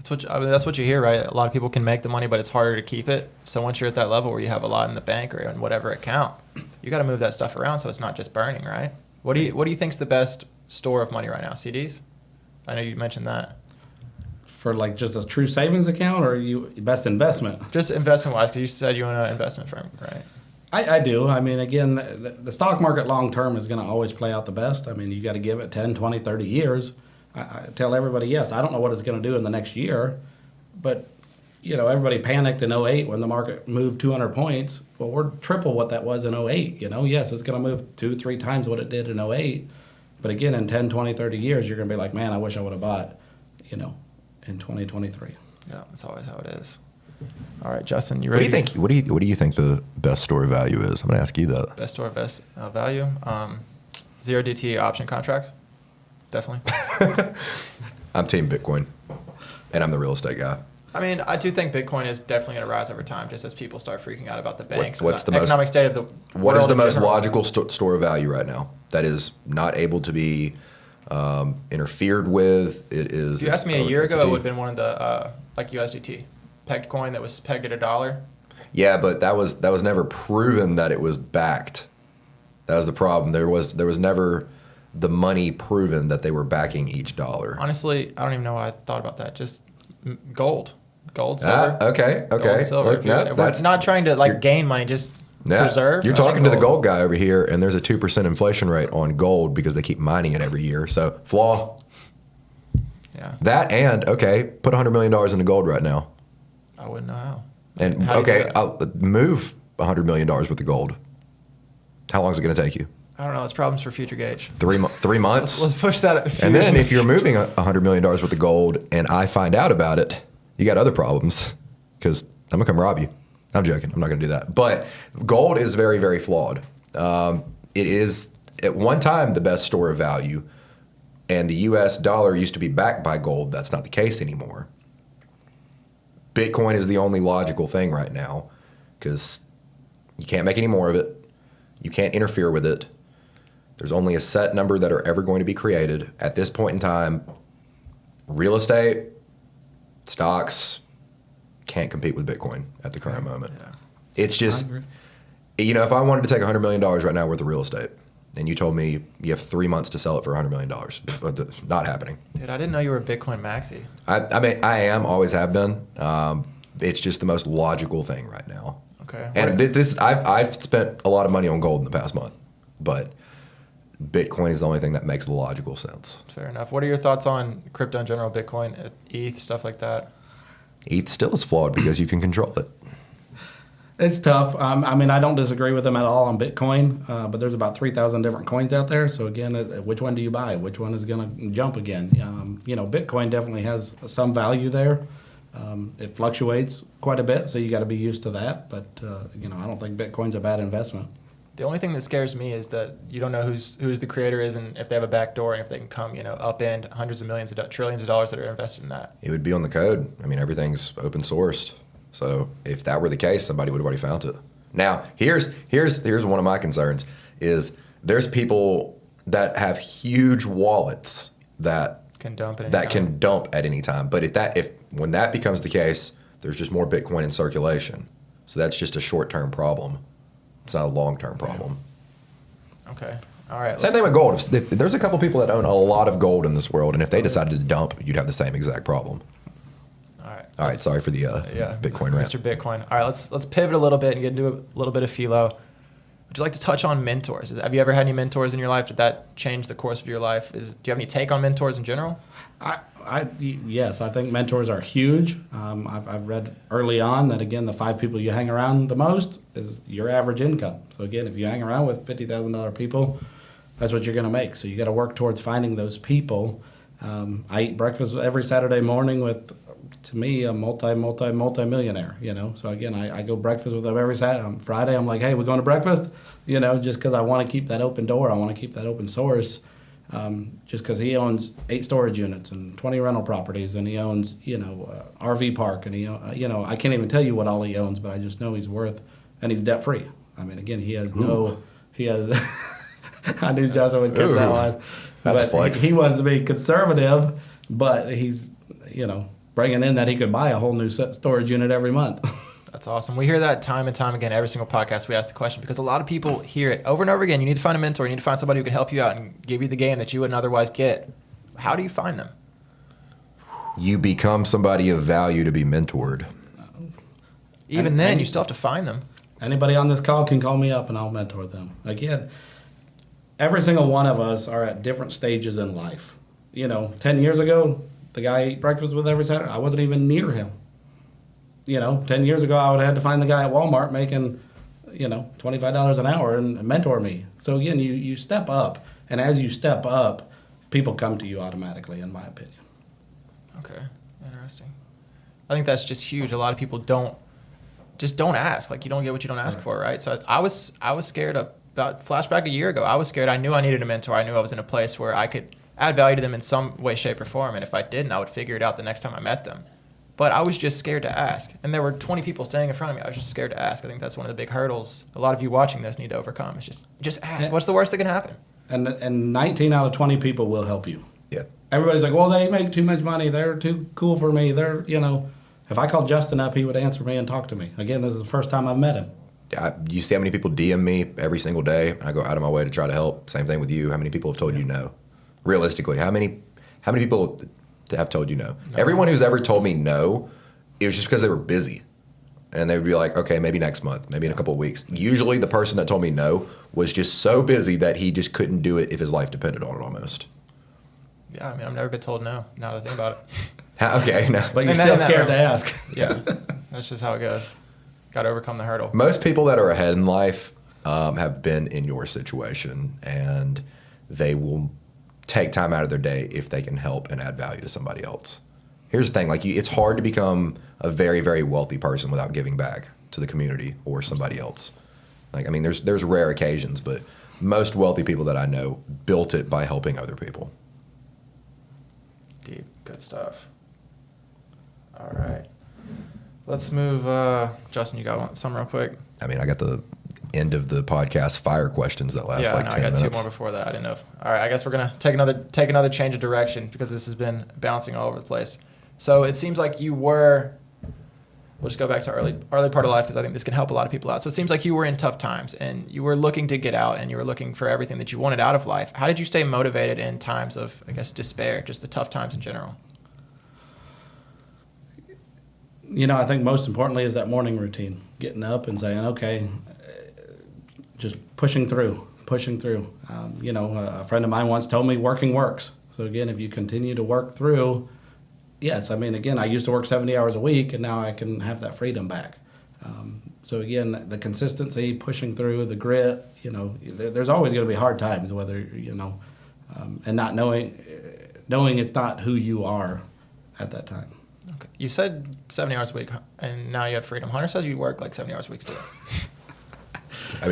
That's what you hear, right? A lot of people can make the money, but it's harder to keep it. So once you're at that level where you have a lot in the bank or in whatever account, you got to move that stuff around so it's not just burning, right? What do you think's the best store of money right now? CDs? I know you mentioned that. For like just a true savings account, or you best investment? Just investment wise, because you said you own an investment firm, right? I do. I mean, again, the stock market long term is going to always play out the best. I mean, you got to give it 10, 20, 30 years. I tell everybody, yes, I don't know what it's going to do in the next year, but everybody panicked in '08 when the market moved 200 points. Well, we're triple what that was in '08. Yes, it's going to move 2-3 times what it did in '08. But again, in 10, 20, 30 years, you're going to be like, man, I wish I would have bought, in 2023. Yeah, that's always how it is. All right, Justin, you ready? What do you think the best store of value is? I'm going to ask you that. Best store of best value? 0 DTE option contracts. Definitely. I'm team Bitcoin, and I'm the real estate guy. I mean, I do think Bitcoin is definitely going to rise over time, just as people start freaking out about the banks. What's the the economic state of the What world is the most general. logical store of value right now that is not able to be interfered with? It is. If you asked me a year ago, it would have been one of the like USDT pegged coin that was pegged at $1. Yeah, but that was never proven that it was backed. That was the problem. There was never the money proven that they were backing each dollar. Honestly, I don't even know why I thought about that. Just gold, silver. Okay. Gold, silver. Look, If we're not trying to gain money, just preserve. You're talking to the gold guy over here, and there's a 2% inflation rate on gold because they keep mining it every year. So flaw. Yeah. That and put $100 million into gold right now. I wouldn't know how. And How do you do that? I'll move $100 million worth of gold. How long is it going to take you? I don't know. It's problems for future gauge. 3 months. Let's push that. And then if you're moving $100 million worth of gold and I find out about it, you got other problems because I'm going to come rob you. I'm joking. I'm not going to do that. But gold is very, very flawed. It is at one time the best store of value, and the U.S. dollar used to be backed by gold. That's not the case anymore. Bitcoin is the only logical thing right now because you can't make any more of it. You can't interfere with it. There's only a set number that are ever going to be created. At this point in time, real estate, stocks can't compete with Bitcoin at the current moment. Yeah. It's just, if I wanted to take $100 million right now worth of real estate, and you told me you have 3 months to sell it for $100 million, not happening. Dude, I didn't know you were a Bitcoin maxi. I mean, I am, always have been. It's just the most logical thing right now. Okay. And I've spent a lot of money on gold in the past month, but Bitcoin is the only thing that makes logical sense. Fair enough. What are your thoughts on crypto in general, Bitcoin, ETH, stuff like that? ETH still is flawed because you can control it. It's tough. I mean, I don't disagree with them at all on Bitcoin, but there's about 3,000 different coins out there. So again, which one do you buy? Which one is going to jump again? Bitcoin definitely has some value there. It fluctuates quite a bit, so you got to be used to that. But I don't think Bitcoin's a bad investment. The only thing that scares me is that you don't know who's the creator is, and if they have a back door, and if they can come, upend hundreds of millions of trillions of dollars that are invested in that. It would be on the code. I mean, everything's open sourced. So if that were the case, somebody would have already found it. Now, here's one of my concerns is there's people that have huge wallets that Can dump at any that time. can dump at any time. But when that becomes the case, there's just more Bitcoin in circulation. So that's just a short-term problem. It's not a long-term problem. Okay. All right. Same thing with gold. If there's a couple people that own a lot of gold in this world, and if they decided to dump, you'd have the same exact problem. All right. Sorry for the Bitcoin rant. Mr. Bitcoin. All right. Let's pivot a little bit and get into a little bit of philo. Would you like to touch on mentors? Have you ever had any mentors in your life? Did that change the course of your life? Do you have any take on mentors in general? Yes, I think mentors are huge. I've read early on that, again, the 5 people you hang around the most is your average income. So again, if you hang around with $50,000 people, that's what you're going to make. So you got to work towards finding those people. I eat breakfast every Saturday morning with, to me, a multi-millionaire, So again, I go breakfast with them every Saturday. On Friday, I'm like, hey, we're going to breakfast, just because I want to keep that open door. I want to keep that open source. Just because he owns 8 storage units and 20 rental properties, and he owns, RV park, and I can't even tell you what all he owns, but I just know he's worth, and he's debt free. I mean, again, he has I knew Justin would catch that one. That's a But flex. he wants to be conservative, but he's, bringing in that he could buy a whole new storage unit every month. That's awesome. We hear that time and time again. Every single podcast we ask the question because a lot of people hear it over and over again. You need to find a mentor. You need to find somebody who can help you out and give you the game that you wouldn't otherwise get. How do you find them? You become somebody of value to be mentored. Even then, you still have to find them. Anybody on this call can call me up and I'll mentor them. Again, every single one of us are at different stages in life. 10 years ago, the guy I eat breakfast with every Saturday, I wasn't even near him. 10 years ago, I would have had to find the guy at Walmart making, $25 an hour and mentor me. So again, you step up. And as you step up, people come to you automatically, in my opinion. Okay, interesting. I think that's just huge. A lot of people don't ask. Like, you don't get what you don't ask for, right? So I was scared about flashback a year ago. I was scared. I knew I needed a mentor. I knew I was in a place where I could add value to them in some way, shape, or form. And if I didn't, I would figure it out the next time I met them. But I was just scared to ask. And there were 20 people standing in front of me. I was just scared to ask. I think that's one of the big hurdles a lot of you watching this need to overcome. Is just ask. What's the worst that can happen? And 19 out of 20 people will help you. Yeah. Everybody's like, well, they make too much money. They're too cool for me. They're, if I called Justin up, he would answer me and talk to me. Again, this is the first time I've met him. You see how many people DM me every single day? I go out of my way to try to help. Same thing with you. How many people have told you no? Realistically, how many people have told you no? Everyone who's ever told me no, it was just because they were busy. And they would be like, okay, maybe next month, maybe in a couple of weeks. Usually the person that told me no was just so busy that he just couldn't do it if his life depended on it almost. Yeah, I mean, I've never been told no, now that I think about it. Okay, no. But you're And still that scared to room. ask. Yeah, that's just how it goes. Got to overcome the hurdle. Most people that are ahead in life have been in your situation, and they will take time out of their day if they can help and add value to somebody else. Here's the thing, it's hard to become a very, very wealthy person without giving back to the community or somebody else. There's rare occasions, but most wealthy people that I know built it by helping other people. Deep. Good stuff. All right. Let's move. Justin, you got some real quick? I got the end of the podcast fire questions that last 10 minutes. I got 2 more before that. I didn't know. All right, I guess we're going to take another change of direction because this has been bouncing all over the place. So it seems like we'll just go back to early part of life because I think this can help a lot of people out. So it seems like you were in tough times and you were looking to get out and you were looking for everything that you wanted out of life. How did you stay motivated in times of, I guess, despair, just the tough times in general? I think most importantly is that morning routine. Getting up and saying, okay, just pushing through. A friend of mine once told me working works. So again, if you continue to work through, yes, again, I used to work 70 hours a week, and now I can have that freedom back. So again, the consistency, pushing through, the grit, there's always going to be hard times, whether, and not knowing it's not who you are at that time. Okay. You said 70 hours a week, and now you have freedom. Hunter says you work like 70 hours a week still. I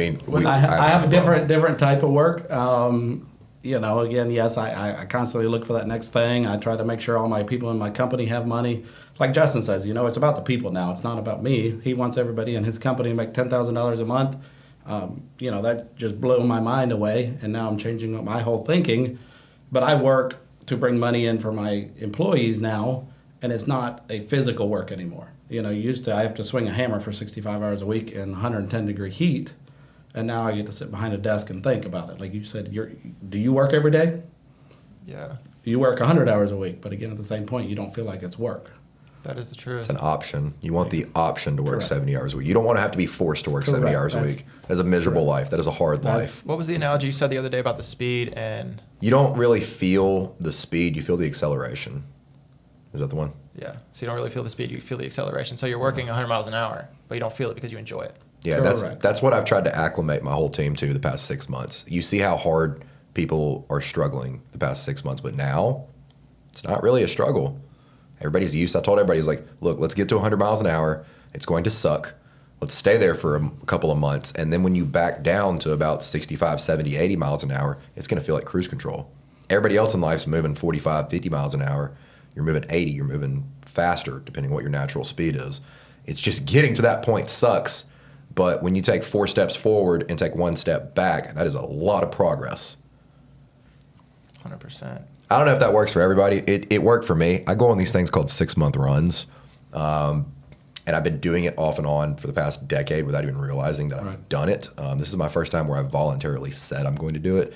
have a different type of work. Again, yes, I constantly look for that next thing. I try to make sure all my people in my company have money. Like Justin says, it's about the people now. It's not about me. He wants everybody in his company to make $10,000 a month. That just blew my mind away, and now I'm changing my whole thinking. But I work to bring money in for my employees now, and it's not a physical work anymore. Used to I have to swing a hammer for 65 hours a week in 110-degree heat, and now I get to sit behind a desk and think about it. Like you said, do you work every day? Yeah. You work 100 hours a week, but again, at the same point, you don't feel like it's work. That is the truth. It's an option. You want the option to work Correct. 70 hours a week. You don't want to have to be forced to work 70 Correct. hours a That's- week. That's a miserable life. That is a hard life. What was the analogy you said the other day about the speed and... You don't really feel the speed. You feel the acceleration. Is that the one? Yeah. So you don't really feel the speed, you feel the acceleration. So you're working 100 miles an hour, but you don't feel it because you enjoy it. Yeah, Correct. that's what I've tried to acclimate my whole team to the past 6 months. You see how hard people are struggling the past 6 months, but now it's not really a struggle. Everybody's used. I told everybody, like, look, let's get to 100 miles an hour. It's going to suck. Let's stay there for a couple of months. And then when you back down to about 65, 70, 80 miles an hour, it's going to feel like cruise control. Everybody else in life's moving 45, 50 miles an hour. You're moving 80. You're moving faster, depending on what your natural speed is. It's just getting to that point sucks. But when you take 4 steps forward and take 1 step back, that is a lot of progress. 100%. I don't know if that works for everybody. It worked for me. I go on these things called 6-month runs. And I've been doing it off and on for the past decade without even realizing that I've done it. This is my first time where I voluntarily said I'm going to do it.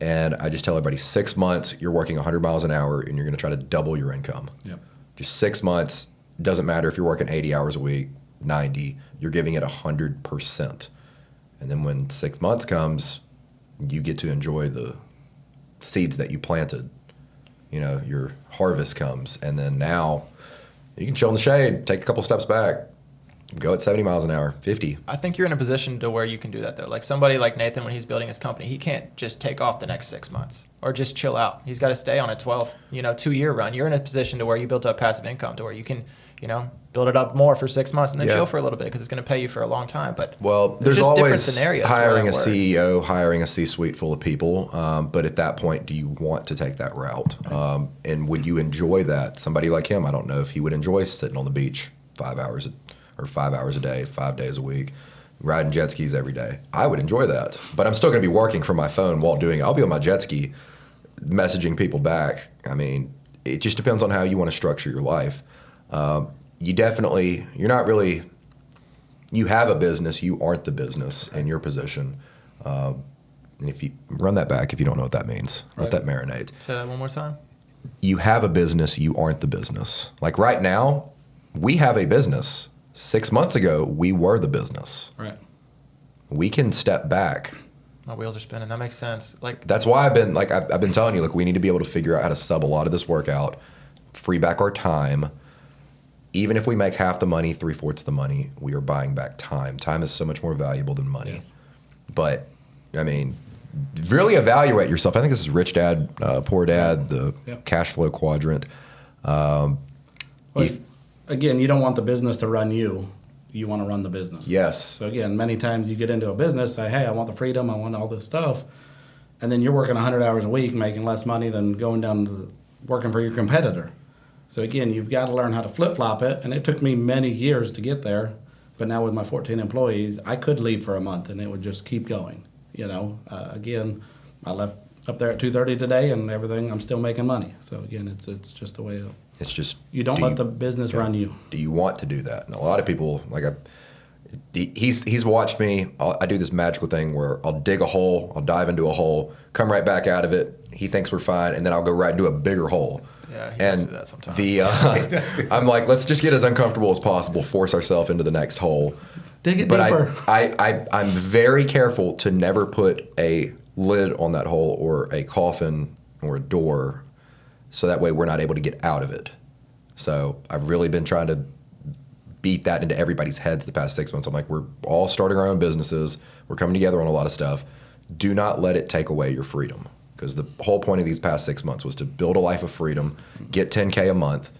And I just tell everybody 6 months, you're working 100 miles an hour and you're going to try to double your income. Yep. Just 6 months. Doesn't matter if you're working 80 hours a week, 90, you're giving it 100%. And then when 6 months comes, you get to enjoy the seeds that you planted. Your harvest comes. And then now you can chill in the shade, take a couple steps back, go at 70 miles an hour, 50. I think you're in a position to where you can do that, though. Like somebody like Nathan, when he's building his company, he can't just take off the next 6 months or just chill out. He's got to stay on a 2-year run. You're in a position to where you built up passive income to where you can, build it up more for 6 months and then chill for a little bit because it's going to pay you for a long time. But there's just different always scenarios hiring a where that works. CEO, hiring a C-suite full of people. But at that point, do you want to take that route? And would you enjoy that? Somebody like him, I don't know if he would enjoy sitting on the beach 5 hours a day, 5 days a week, riding jet skis every day. I would enjoy that. But I'm still going to be working from my phone while doing it. I'll be on my jet ski messaging people back. I mean, it just depends on how you want to structure your life. You have a business, you aren't the business in your position. And if you run that back, if you don't know what that means, let that marinate. Say that one more time. You have a business, you aren't the business. Like right now, we have a business. 6 months ago, we were the business. Right. We can step back. My wheels are spinning. That makes sense. Like That's why I've been telling you, like, we need to be able to figure out how to sub a lot of this work out, free back our time. Even if we make half the money, 3/4 the money, we are buying back time. Time is so much more valuable than money. Yes. But, I mean, really evaluate yourself. I think this is Rich Dad, Poor Dad, the cash flow quadrant. Again, you don't want the business to run you. You want to run the business. Yes. So again, many times you get into a business, say, hey, I want the freedom, I want all this stuff. And then you're working 100 hours a week, making less money than going down to working for your competitor. So again, you've got to learn how to flip-flop it. And it took me many years to get there. But now with my 14 employees, I could leave for a month and it would just keep going. Again, I left up there at 2:30 today and everything, I'm still making money. So again, it's just the way It's just you don't let the business run you. Do you want to do that? And a lot of people, he's watched me. I do this magical thing where I'll dig a hole, I'll dive into a hole, come right back out of it. He thinks we're fine, and then I'll go right into a bigger hole. Yeah, he does do that sometimes. I'm like, let's just get as uncomfortable as possible, force ourselves into the next hole. Dig it But deeper. I'm very careful to never put a lid on that hole or a coffin or a door, so that way we're not able to get out of it. So I've really been trying to beat that into everybody's heads the past 6 months. I'm like, we're all starting our own businesses. We're coming together on a lot of stuff. Do not let it take away your freedom. Because the whole point of these past 6 months was to build a life of freedom, get $10K a month,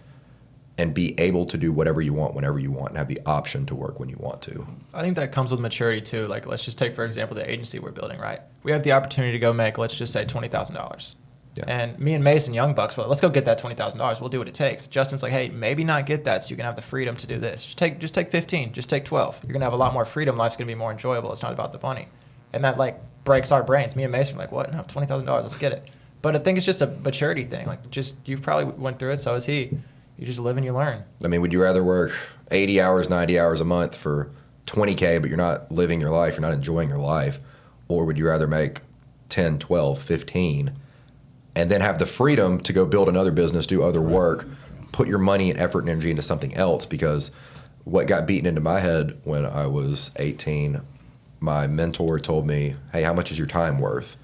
and be able to do whatever you want whenever you want and have the option to work when you want to. I think that comes with maturity too. Like, let's just take, for example, the agency we're building, right? We have the opportunity to go make, let's just say, $20,000. Yeah. And me and Mason, young bucks, well, let's go get that $20,000. We'll do what it takes. Justin's like, hey, maybe not get that so you can have the freedom to do this. Just take 15, just take 12. You're going to have a lot more freedom. Life's going to be more enjoyable. It's not about the money. And that, like, breaks our brains. Me and Mason are like, what? No, $20,000, let's get it. But I think it's just a maturity thing. Like, just you've probably went through it, so has he. You just live and you learn. I mean, would you rather work 80 hours, 90 hours a month for $20K, but you're not living your life, you're not enjoying your life? Or would you rather make 10, 12, 15, and then have the freedom to go build another business, do other work, put your money and effort and energy into something else? Because what got beaten into my head when I was 18, my mentor told me, hey, how much is your time worth?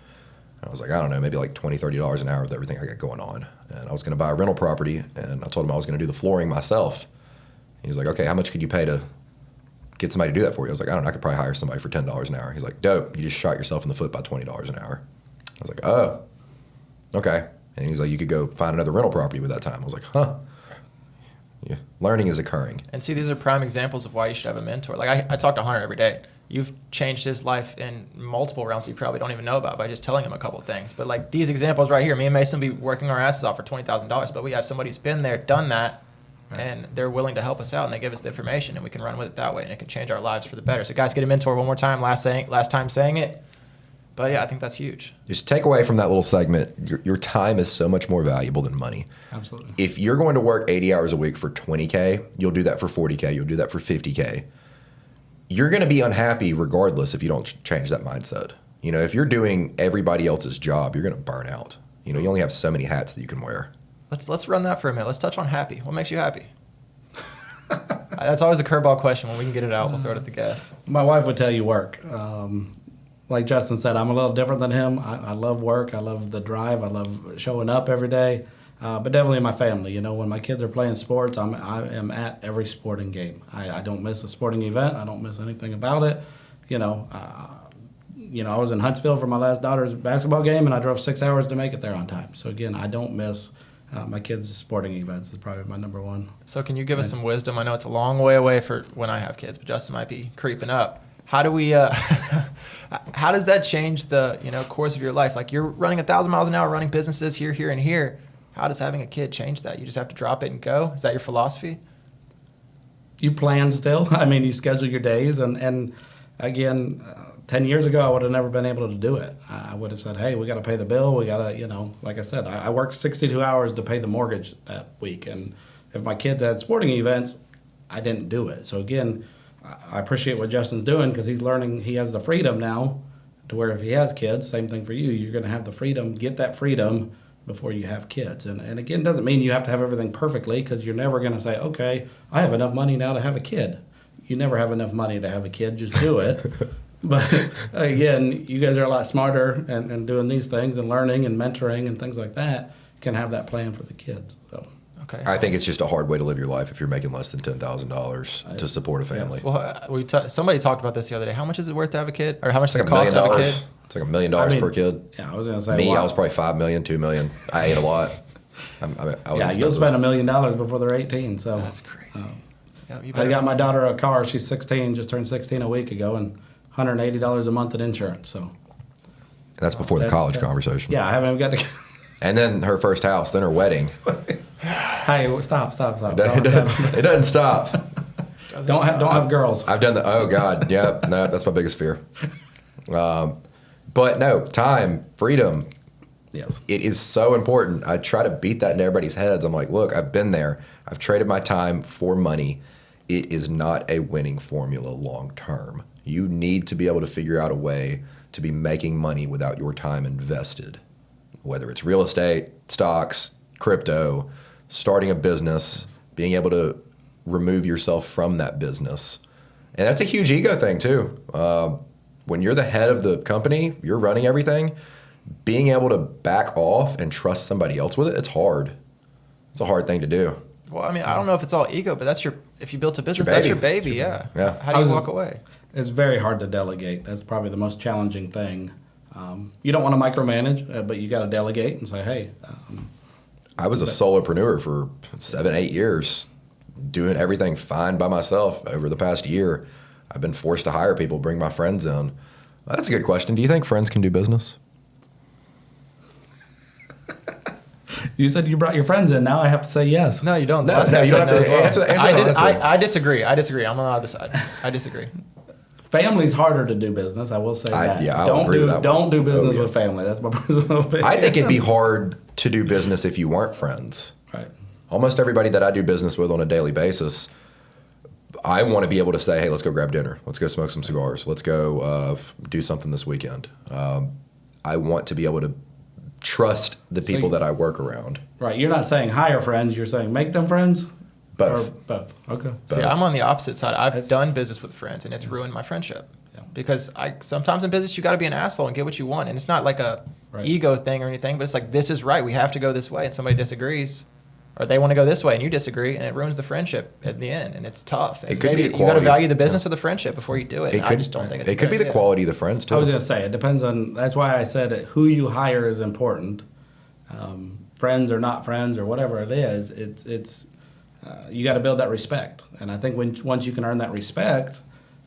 And I was like, I don't know, maybe like $20, $30 an hour with everything I got going on. And I was going to buy a rental property, and I told him I was going to do the flooring myself. He was like, okay, how much could you pay to get somebody to do that for you? I was like, I don't know, I could probably hire somebody for $10 an hour. He's like, dope, you just shot yourself in the foot by $20 an hour. I was like, oh, okay. And he's like, you could go find another rental property with that time. I was like, huh. Yeah, learning is occurring. And see, these are prime examples of why you should have a mentor. Like I talk to Hunter every day. You've changed his life in multiple realms you probably don't even know about by just telling him a couple of things. But like these examples right here, me and Mason be working our asses off for $20,000, but we have somebody who's been there, done that, and they're willing to help us out, and they give us the information, and we can run with it that way, and it can change our lives for the better. So guys, get a mentor one more time. Last time saying it. But yeah, I think that's huge. Just take away from that little segment, your time is so much more valuable than money. Absolutely. If you're going to work 80 hours a week for $20K, you'll do that for $40K, you'll do that for $50K. You're going to be unhappy regardless if you don't change that mindset. You know, if you're doing everybody else's job, you're going to burn out. You know, you only have so many hats that you can wear. Let's run that for a minute. Let's touch on happy. What makes you happy? That's always a curveball question. When we can get it out, we'll throw it at the guest. My wife would tell you work. Like Justin said, I'm a little different than him. I love work. I love the drive. I love showing up every day. But definitely my family. You know, when my kids are playing sports, I am at every sporting game. I don't miss a sporting event. I don't miss anything about it. You know, I was in Huntsville for my last daughter's basketball game, and I drove 6 hours to make it there on time. So again, I don't miss my kids' sporting events. Is probably my number one. So can you give us some wisdom? I know it's a long way away for when I have kids, but Justin might be creeping up. How do we? How does that change the course of your life? Like you're running 1,000 miles an hour, running businesses here, here, and here. How does having a kid change that? You just have to drop it and go? Is that your philosophy? You plan still. I mean, you schedule your days. And again, 10 years ago, I would have never been able to do it. I would have said, hey, we got to pay the bill. We got to, like I said, I worked 62 hours to pay the mortgage that week. And if my kids had sporting events, I didn't do it. So again, I appreciate what Justin's doing because he's learning. He has the freedom now to where if he has kids, same thing for you. You're going to have the freedom, get that freedom before you have kids. And again, doesn't mean you have to have everything perfectly because you're never going to say, okay, I have enough money now to have a kid. You never have enough money to have a kid, just do it. But again, you guys are a lot smarter and doing these things and learning and mentoring and things like that can have that plan for the kids. So. Okay. I think it's just a hard way to live your life if you're making less than $10,000 to support a family. Yes. Well, somebody talked about this the other day. How much is it worth to have a kid? Or how much does it $1 cost million. to have a kid? It's like $1 million per kid. Yeah, I was going to say. Me, I was probably $5 million, $2 million. I ate a lot. I was you'll spend $1 million before they're 18. So that's crazy. I got my daughter a car. She's 16, just turned 16 a week ago, and $180 a month in insurance. So that's before the college conversation. Yeah, I haven't even got to. And then her first house, then her wedding. Hey, stop! It doesn't stop. Don't have girls. I've done the. Oh God, yeah, no, that's my biggest fear. But no, time, freedom. Yes, it is so important. I try to beat that in everybody's heads. I'm like, look, I've been there. I've traded my time for money. It is not a winning formula long term. You need to be able to figure out a way to be making money without your time invested. Whether it's real estate, stocks, crypto, starting a business, being able to remove yourself from that business. And that's a huge ego thing too. When you're the head of the company, you're running everything, being able to back off and trust somebody else with it, it's hard. It's a hard thing to do. Well, I mean, I don't know if it's all ego, but if you built a business, that's your baby, yeah. How do you walk away? It's very hard to delegate. That's probably the most challenging thing. You don't want to micromanage, but you got to delegate and say, hey. I was a solopreneur for 7-8 years, doing everything fine by myself. Over the past year, I've been forced to hire people, bring my friends in. That's a good question. Do you think friends can do business? You said you brought your friends in. Now I have to say yes. No, you don't. No, you don't have to answer I disagree. I'm on the other side. I disagree. Family's harder to do business. I will say that. Yeah, I'll don't agree do with that don't one. do business yeah. with family. That's my personal opinion. I think it'd be hard to do business if you weren't friends. Right. Almost everybody that I do business with on a daily basis, I want to be able to say, hey, let's go grab dinner. Let's go smoke some cigars. Let's go do something this weekend. I want to be able to trust the people that I work around. Right. You're not saying hire friends. You're saying make them friends? Both. Or both. Okay. See, I'm on the opposite side. I've done business with friends, and it's ruined my friendship. Yeah. Because sometimes in business, you got to be an asshole and get what you want. And it's not like a Right. ego thing or anything, but it's like, this is right. We have to go this way. And somebody disagrees. Or they want to go this way and you disagree, and it ruins the friendship at the end, and it's tough. And It could be maybe the you got to quality value of- the business or the friendship before you do it. And I just don't think it's a It could good be the idea. quality of the friends, too. I was going to say, it depends on, that's why I said that who you hire is important. Friends or not friends or whatever it is, it's you got to build that respect. And I think once you can earn that respect,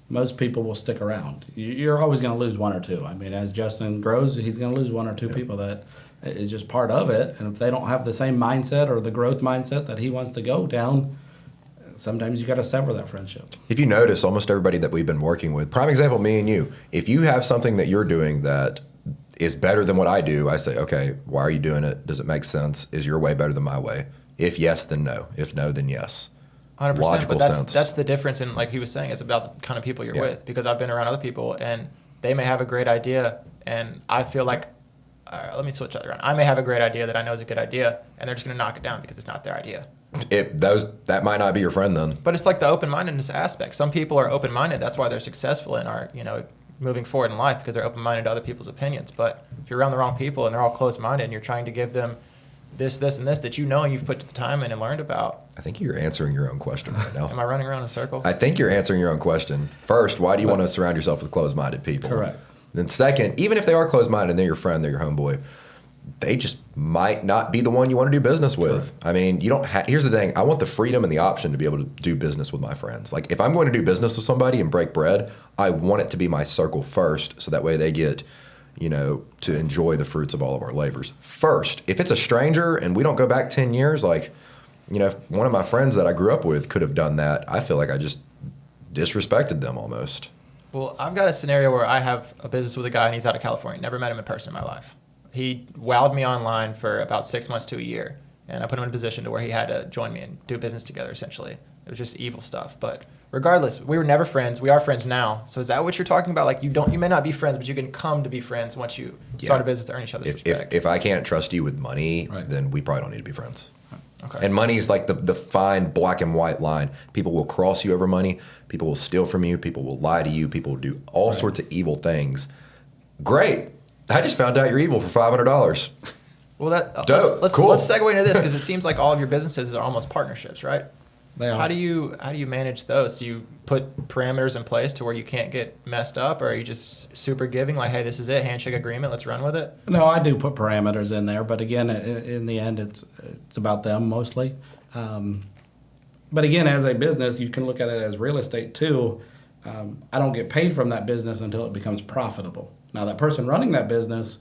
most people will stick around. You're always going to lose one or two. I mean, as Justin grows, he's going to lose one or two people that is just part of it. And if they don't have the same mindset or the growth mindset that he wants to go down, sometimes you got to sever that friendship. If you notice, almost everybody that we've been working with, prime example, me and you, if you have something that you're doing that is better than what I do, I say, okay, why are you doing it? Does it make sense? Is your way better than my way? If yes, then no. If no, then yes. 100%. Logical But sense. that's the difference in, like he was saying, it's about the kind of people you're Yeah. with. Because I've been around other people, and they may have a great idea, and I feel like, let me switch that around. I may have a great idea that I know is a good idea, and they're just going to knock it down because it's not their idea. That might not be your friend then. But it's like the open-mindedness aspect. Some people are open-minded. That's why they're successful and are, moving forward in life, because they're open-minded to other people's opinions. But if you're around the wrong people and they're all closed-minded and you're trying to give them this, and this that you've put the time in and learned about. I think you're answering your own question right now. Am I running around in a circle? I think you're answering your own question. First, why do you want to surround yourself with closed-minded people? Correct. Then second, even if they are closed-minded and they're your friend, they're your homeboy, they just might not be the one you want to do business with. Correct. I mean, you don't here's the thing. I want the freedom and the option to be able to do business with my friends. Like, if I'm going to do business with somebody and break bread, I want it to be my circle first, so that way they get, to enjoy the fruits of all of our labors first. If it's a stranger and we don't go back 10 years, like, if one of my friends that I grew up with could have done that, I feel like I just disrespected them almost. Well, I've got a scenario where I have a business with a guy and he's out of California. Never met him in person in my life. He wowed me online for about 6 months to a year, and I put him in a position to where he had to join me and do business together, essentially. It was just evil stuff. But regardless, we were never friends. We are friends now. So is that what you're talking about? Like, you may not be friends, but you can come to be friends once you start a business to earn each other's respect. If I can't trust you with money, Right. then we probably don't need to be friends. Okay. And money is like the fine black and white line. People will cross you over money. People will steal from you. People will lie to you. People will do all sorts of evil things. Great. I just found out you're evil for $500. Well, let's Cool. segue into this, because it seems like all of your businesses are almost partnerships, right? They are. How do you manage those? Do you put parameters in place to where you can't get messed up, or are you just super giving, like, hey, this is it, handshake agreement, let's run with it? No, I do put parameters in there, but again, in the end, it's about them mostly. But again, as a business, you can look at it as real estate too. I don't get paid from that business until it becomes profitable. Now, that person running that business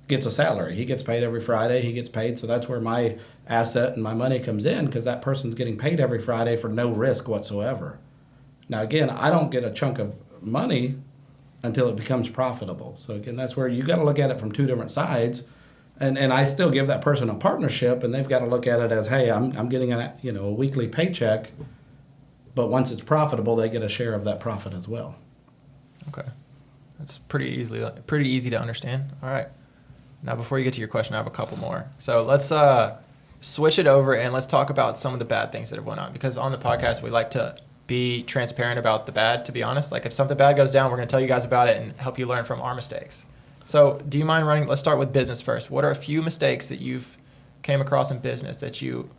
gets a salary. He gets paid every Friday. He gets paid, so that's where my asset and my money comes in, because that person's getting paid every Friday for no risk whatsoever. Now, again, I don't get a chunk of money until it becomes profitable. So again, that's where you got to look at it from two different sides. And I still give that person a partnership, and they've got to look at it as, hey, I'm getting a weekly paycheck, but once it's profitable, they get a share of that profit as well. Okay. That's pretty easy to understand. All right. Now, before you get to your question, I have a couple more. So let's switch it over and let's talk about some of the bad things that have went on, because on the podcast, we like to be transparent about the bad, to be honest. Like, if something bad goes down, we're going to tell you guys about it and help you learn from our mistakes. So do you mind let's start with business first. What are a few mistakes that you've came across in business that you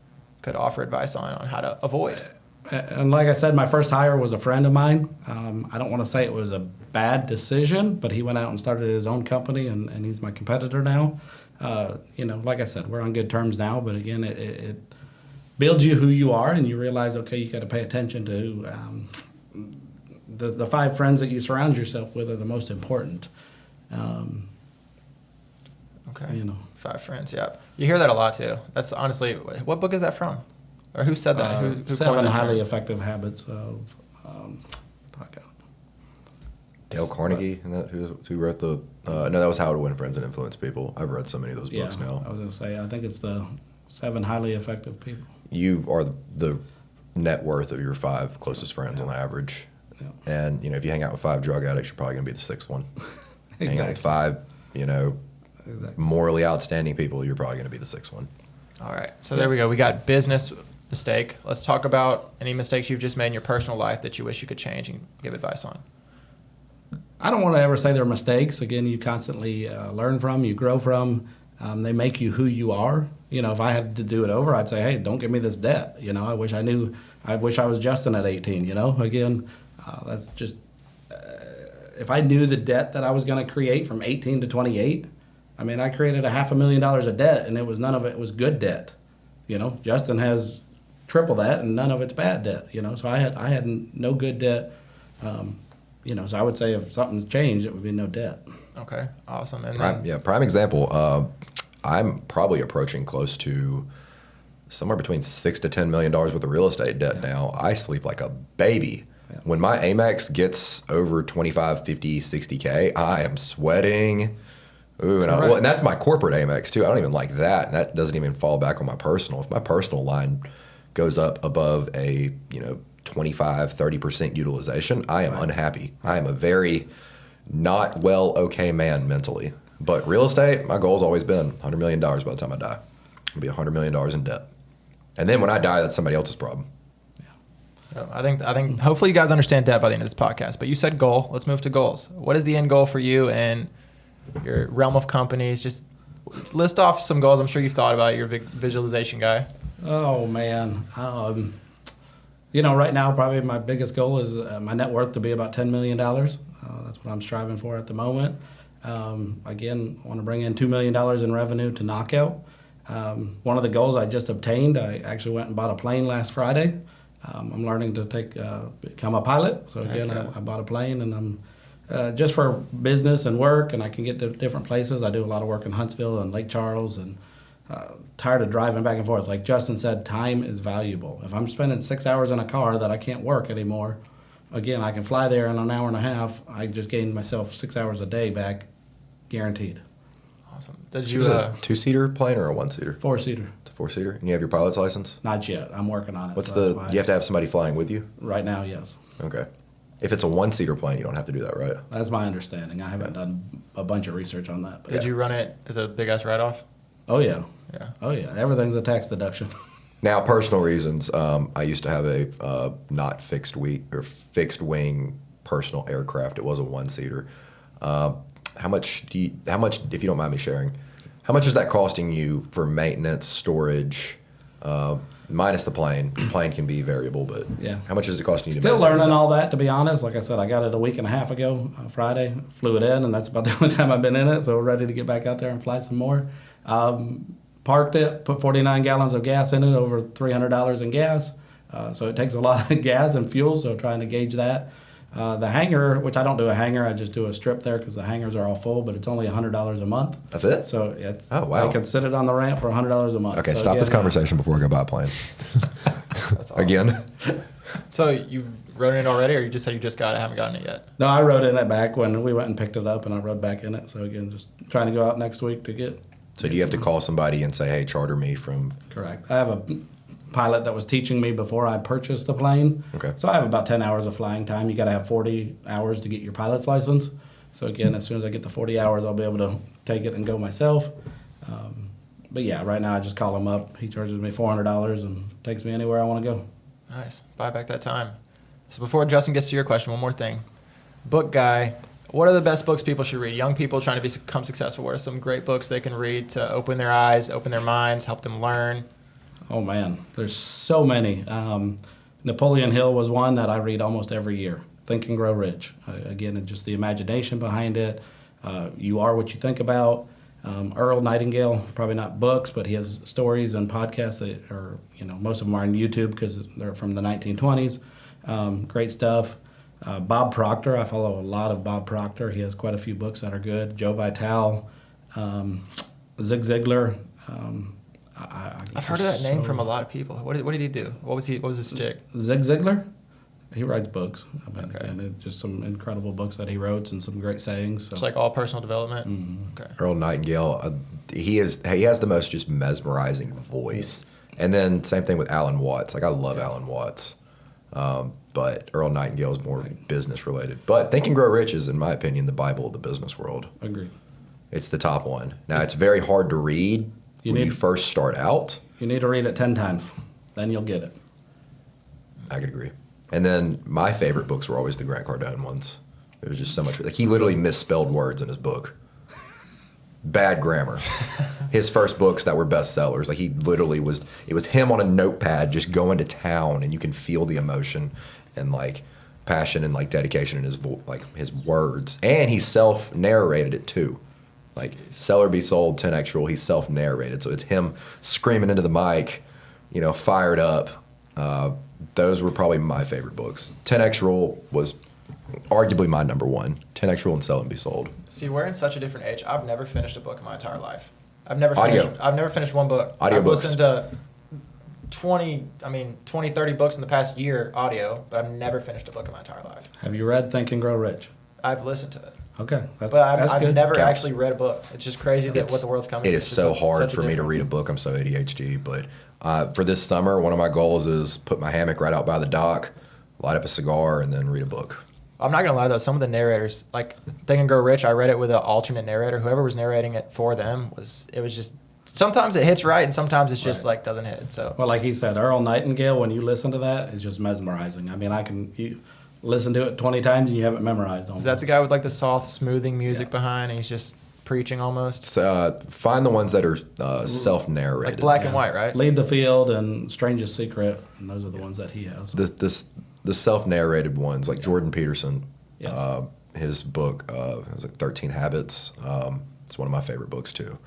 could offer advice on how to avoid? And like I said, my first hire was a friend of mine. I don't want to say it was a bad decision, but he went out and started his own company, and he's my competitor now. Like I said, we're on good terms now, but again, it builds you who you are, and you realize, okay, you got to pay attention to the 5 friends that you surround yourself with are the most important. Okay. 5 friends, yeah. You hear that a lot too. That's honestly, what book is that from? Or who said that? Who 7 coined that highly term? effective habits of Dale Carnegie, and that who wrote the no, that was How to Win Friends and Influence People. I've read so many of those books now. I was gonna say, I think it's the 7 highly effective people. You are the net worth of your 5 closest friends on average. Yeah. And if you hang out with 5 drug addicts, you're probably gonna be the 6th one. Exactly. Hang out with 5, morally outstanding people, you're probably gonna be the 6th one. All right. So there we go. We got business mistake. Let's talk about any mistakes you've just made in your personal life that you wish you could change and give advice on. I don't want to ever say they're mistakes. Again, you constantly learn from, you grow from. They make you who you are. If I had to do it over, I'd say, hey, don't give me this debt. I wish I was Justin at 18. Again, that's just if I knew the debt that I was going to create from 18 to 28. I mean, I created $500,000 of debt, and none of it was good debt. Justin has triple that, and none of it's bad debt. So I had no good debt. So I would say if something's changed, it would be no debt. Okay, awesome. And prime example. I'm probably approaching close to somewhere between $6 to $10 million worth of real estate debt now. I sleep like a baby. Yeah. When my Amex gets over 25, 50, 60K, I am sweating. Ooh, and that's my corporate Amex too. I don't even like that, and that doesn't even fall back on my personal. If my personal line goes up above a 25, 30% utilization, I am unhappy. I am a very not okay man mentally. But real estate, my goal's always been $100 million by the time I die. I'll be $100 million in debt. And then when I die, that's somebody else's problem. So I think hopefully you guys understand debt by the end of this podcast. But you said goal. Let's move to goals. What is the end goal for you and your realm of companies? Just list off some goals I'm sure you've thought about. You're a big visualization guy. Oh, man. Right now, probably my biggest goal is my net worth to be about $10 million. That's what I'm striving for at the moment. Again, I want to bring in $2 million in revenue to Knockout. One of the goals I just obtained, I actually went and bought a plane last Friday. I'm learning to become a pilot. So again, I bought a plane, and I'm just for business and work, and I can get to different places. I do a lot of work in Huntsville and Lake Charles, and tired of driving back and forth. Like Justin said, time is valuable. If I'm spending 6 hours in a car that I can't work anymore, again, I can fly there in an hour and a half. I just gained myself 6 hours a day back, guaranteed. Awesome. Did you a 2-seater plane or a 1-seater? 4-seater. It's a 4-seater, and you have your pilot's license? Not yet. I'm working on it. You have to have somebody flying with you? Right now, yes. Okay. If it's a 1-seater plane, you don't have to do that, right? That's my understanding. I haven't done a bunch of research on that. Did you run it as a big ass write-off? Oh, yeah. Yeah. Oh, yeah. Everything's a tax deduction. Now, personal reasons. I used to have a not fixed wing personal aircraft. It was a 1-seater. How much, if you don't mind me sharing, how much is that costing you for maintenance, storage, minus the plane? The plane can be variable, but how much is it costing you? Still learning all that, to be honest. Like I said, I got it a week and a half ago, Friday. Flew it in, and that's about the only time I've been in it. So we're ready to get back out there and fly some more. Parked it, put 49 gallons of gas in it, over $300 in gas. So it takes a lot of gas and fuel, so trying to gauge that. The hangar, which I don't do a hangar, I just do a strip there because the hangars are all full, but it's only $100 a month. That's it? So it's, wow. I can sit it on the ramp for $100 a month. Okay, so stop this conversation before I go buy a plane. That's awesome. Again. So you rode in it already, or you just said you just got it, haven't gotten it yet? No, I rode in it back when we went and picked it up, and I rode back in it. So again, just trying to go out next week to get. So do you have to call somebody and say, hey, charter me from? Correct. I have a pilot that was teaching me before I purchased the plane. Okay. So I have about 10 hours of flying time. You got to have 40 hours to get your pilot's license. So again, as soon as I get the 40 hours, I'll be able to take it and go myself. But yeah, right now I just call him up. He charges me $400 and takes me anywhere I want to go. Nice. Buy back that time. So before Justin gets to your question, one more thing. Book guy, what are the best books people should read? Young people trying to become successful. What are some great books they can read to open their eyes, open their minds, help them learn? Oh, man. There's so many. Napoleon Hill was one that I read almost every year. Think and Grow Rich. Again, it's just the imagination behind it. You are what you think about. Earl Nightingale, probably not books, but he has stories and podcasts that are, most of them are on YouTube because they're from the 1920s. Great stuff. Bob Proctor, I follow a lot of Bob Proctor. He has quite a few books that are good. Joe Vitale, Zig Ziglar. I've heard of that name from a lot of people. What did he do? What was his stick? Zig Ziglar? He writes books. I mean, and it's just some incredible books that he wrote and some great sayings. So. It's like all personal development. Okay. Earl Nightingale, he has the most just mesmerizing voice. And then same thing with Alan Watts. Like I love Alan Watts, but Earl Nightingale is more business related. But Think and Grow Rich is, in my opinion, the Bible of the business world. Agreed. It's the top one. Now it's very hard to read when you first start out. You need to read it 10 times, then you'll get it. I could agree. And then my favorite books were always the Grant Cardone ones. It was just so much. Like he literally misspelled words in his book. Bad grammar. His first books that were bestsellers, like he literally was. It was him on a notepad just going to town, and you can feel the emotion and like passion and like dedication in his his words. And he self-narrated it too. Like Sell or Be Sold, 10X Rule. He self-narrated, so it's him screaming into the mic, fired up. Those were probably my favorite books. 10X Rule was arguably my number one. 10X Rule and Sell and Be Sold. See, we're in such a different age. I've never finished a book in my entire life. I've never finished one book. I've listened to 20, 30 books in the past year audio, but I've never finished a book in my entire life. Have you read Think and Grow Rich? I've listened to it. Okay, but I've never actually read a book. It's just crazy what the world's coming to. It is so hard for me to read a book. I'm so ADHD. But for this summer, one of my goals is put my hammock right out by the dock, light up a cigar, and then read a book. I'm not gonna lie though, some of the narrators, like Think and Grow Rich, I read it with an alternate narrator. Whoever was narrating it for them was just sometimes it hits right and sometimes it's just like doesn't hit. So well, like he said, Earl Nightingale, when you listen to that, it's just mesmerizing. I mean, you listen to it 20 times and you have it memorized. Almost. Is that the guy with like the soft smoothing music behind and he's just preaching almost? So, find the ones that are self-narrated, like Black and White, right? Lead the Field and Strangest Secret, and those are the ones that he has. The self-narrated ones, like Jordan Peterson, Yes. his book, it was like 13 Habits. It's one of my favorite books too.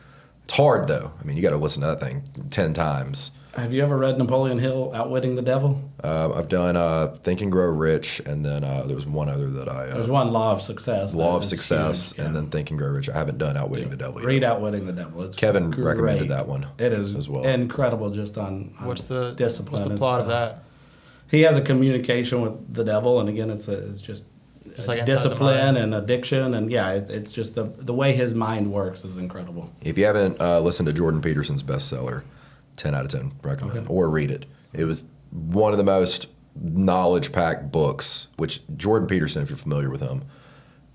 It's hard though. I mean, you got to listen to that thing 10 times. Have you ever read Napoleon Hill, Outwitting the Devil? I've done Think and Grow Rich, and then there was one other that I... There's one, Law of Success. Law of Success, and then Think and Grow Rich. I haven't done Outwitting the Devil yet. Read Outwitting the Devil. It's Kevin great. recommended that one. It is as well. Incredible just on what's the discipline. What's the plot of that? He has a communication with the devil, and again, it's just like discipline and addiction, and it's just the way his mind works is incredible. If you haven't listened to Jordan Peterson's bestseller, 10 out of 10 recommend, or read it. It was one of the most knowledge-packed books, which Jordan Peterson, if you're familiar with him,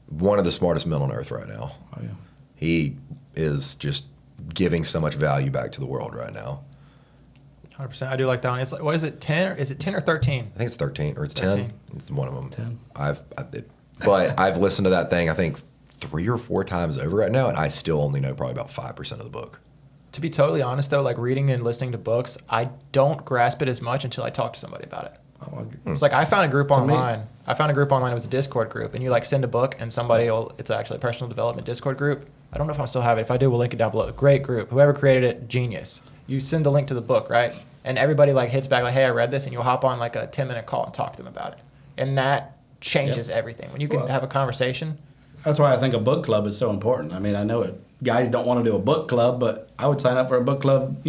one of the smartest men on earth right now. Oh, yeah. He is just giving so much value back to the world right now. 100%. I do like that one. It's like, what is it, 10? Is it 10 or 13? I think it's 13 or it's 13. 10. It's one of them. 10. But I've listened to that thing, I think, 3 or 4 times over right now, and I still only know probably about 5% of the book. To be totally honest, though, like reading and listening to books, I don't grasp it as much until I talk to somebody about it. It's like I found a group online. It was a Discord group, and you like send a book, and it's actually a personal development Discord group. I don't know if I still have it. If I do, we'll link it down below. Great group. Whoever created it, genius. You send the link to the book, right? And everybody like hits back like, hey, I read this, and you'll hop on like a 10-minute call and talk to them about it. And that changes everything. When you can have a conversation. That's why I think a book club is so important. I mean, I know guys don't want to do a book club, but I would sign up for a book club,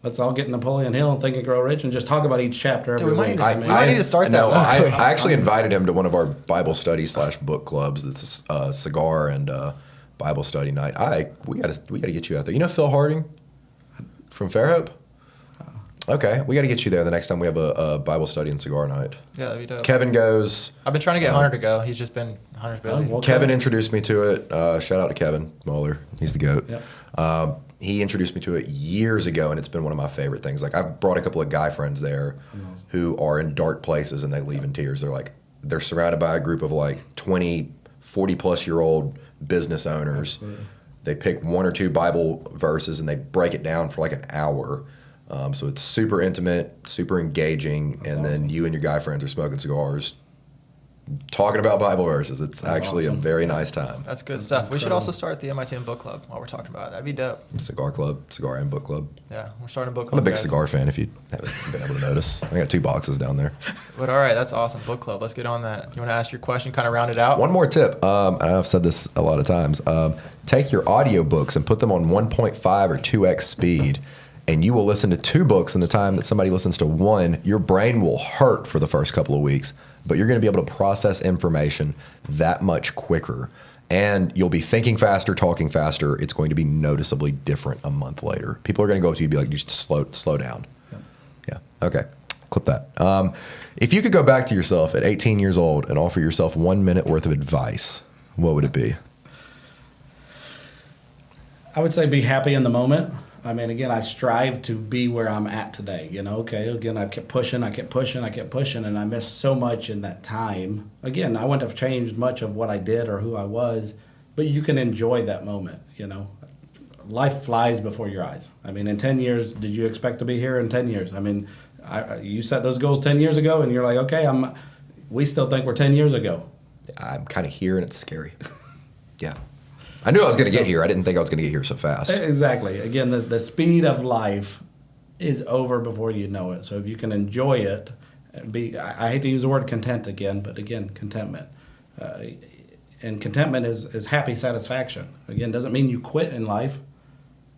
let's all get Napoleon Hill and Think and Grow Rich and just talk about each chapter every week. We might need to start that. I actually invited him to one of our Bible study / book clubs. It's a cigar and Bible study night. We gotta get you out there. You know Phil Harding from Fairhope? Okay, we got to get you there the next time we have a Bible study and cigar night. Yeah, that'd be dope. Kevin goes. I've been trying to get Hunter to go. He's just been Hunter's busy. Kevin introduced me to it. Shout out to Kevin Moeller. He's the GOAT. Yep. He introduced me to it years ago, and it's been one of my favorite things. Like I've brought a couple of guy friends there who are in dark places, and they leave in tears. They're surrounded by a group of like 20, 40-plus-year-old business owners. Absolutely. They pick 1 or 2 Bible verses, and they break it down for like an hour. So it's super intimate, super engaging, and awesome. Then you and your guy friends are smoking cigars, talking about Bible verses. That's actually awesome. A very nice time. That's good stuff. Incredible. We should also start the MITM book club while we're talking about it. That'd be dope. Cigar club, cigar and book club. Yeah, we're starting a book club. I'm a big cigar fan, if you haven't been able to notice. I got 2 boxes down there. But all right, that's awesome. Book club. Let's get on that. You want to ask your question, kind of round it out? One more tip. I've said this a lot of times. Take your audiobooks and put them on 1.5 or 2x speed. And you will listen to 2 books in the time that somebody listens to 1. Your brain will hurt for the first couple of weeks. but you're going to be able to process information that much quicker. And you'll be thinking faster, talking faster. It's going to be noticeably different a month later. People are going to go up to you and be like, you should slow down. Yeah. Okay. Clip that. If you could go back to yourself at 18 years old and offer yourself 1 minute worth of advice, what would it be? I would say be happy in the moment. I mean, again, I strive to be where I'm at today. Okay, again, I kept pushing, and I missed so much in that time. Again, I wouldn't have changed much of what I did or who I was, but you can enjoy that moment. Life flies before your eyes. I mean, in 10 years, did you expect to be here in 10 years? I mean, you set those goals 10 years ago, and you're like, okay, we still think we're 10 years ago. I'm kind of here, and it's scary. Yeah. I knew I was going to get here. I didn't think I was going to get here so fast. Exactly. Again, the speed of life is over before you know it. So if you can enjoy it, I hate to use the word content again, but again, contentment. And contentment is happy satisfaction. Again, doesn't mean you quit in life,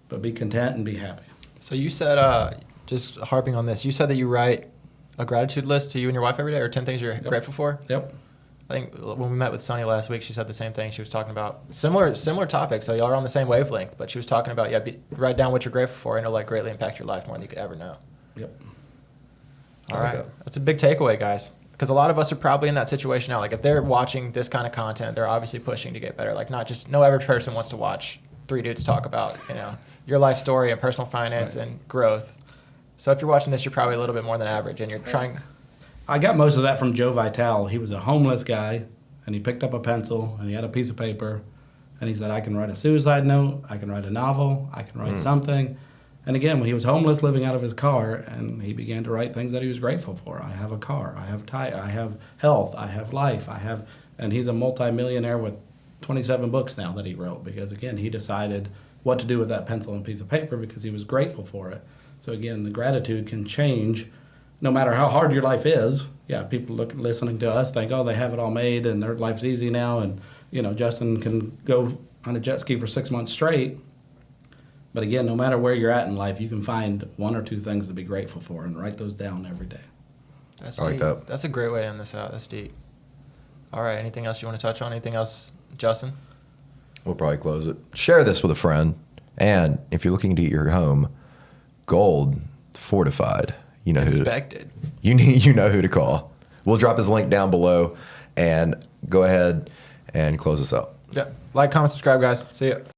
but be content and be happy. So you said, just harping on this, you said that you write a gratitude list to you and your wife every day, or 10 things you're grateful for? Yep. I think when we met with Sunny last week, she said the same thing. She was talking about similar topics. So y'all are on the same wavelength, but she was talking about, write down what you're grateful for, and it'll like greatly impact your life more than you could ever know. Yep. All right. That's a big takeaway, guys, because a lot of us are probably in that situation now. Like if they're watching this kind of content, they're obviously pushing to get better. Like no every person wants to watch three dudes talk about, your life story and personal finance and growth. So if you're watching this, you're probably a little bit more than average, and you're trying. I got most of that from Joe Vitale. He was a homeless guy, and he picked up a pencil, and he had a piece of paper, and he said, I can write a suicide note, I can write a novel, I can write something. And again, when he was homeless, living out of his car, and he began to write things that he was grateful for. I have a car, I have health, I have life, and he's a multimillionaire with 27 books now that he wrote, because again, he decided what to do with that pencil and piece of paper because he was grateful for it. So again, the gratitude can change no matter how hard your life is. Yeah, people listening to us think, oh, they have it all made and their life's easy now, and Justin can go on a jet ski for 6 months straight. But again, no matter where you're at in life, you can find one or two things to be grateful for and write those down every day. That's I like deep. that. That's a great way to end this out. That's deep. All right, anything else you want to touch on? Anything else, Justin? We'll probably close it. Share this with a friend. And if you're looking to get your home gold fortified, Inspected. You know who to call. We'll drop his link down below, and go ahead and close this out. Yeah. Like, comment, subscribe, guys. See ya.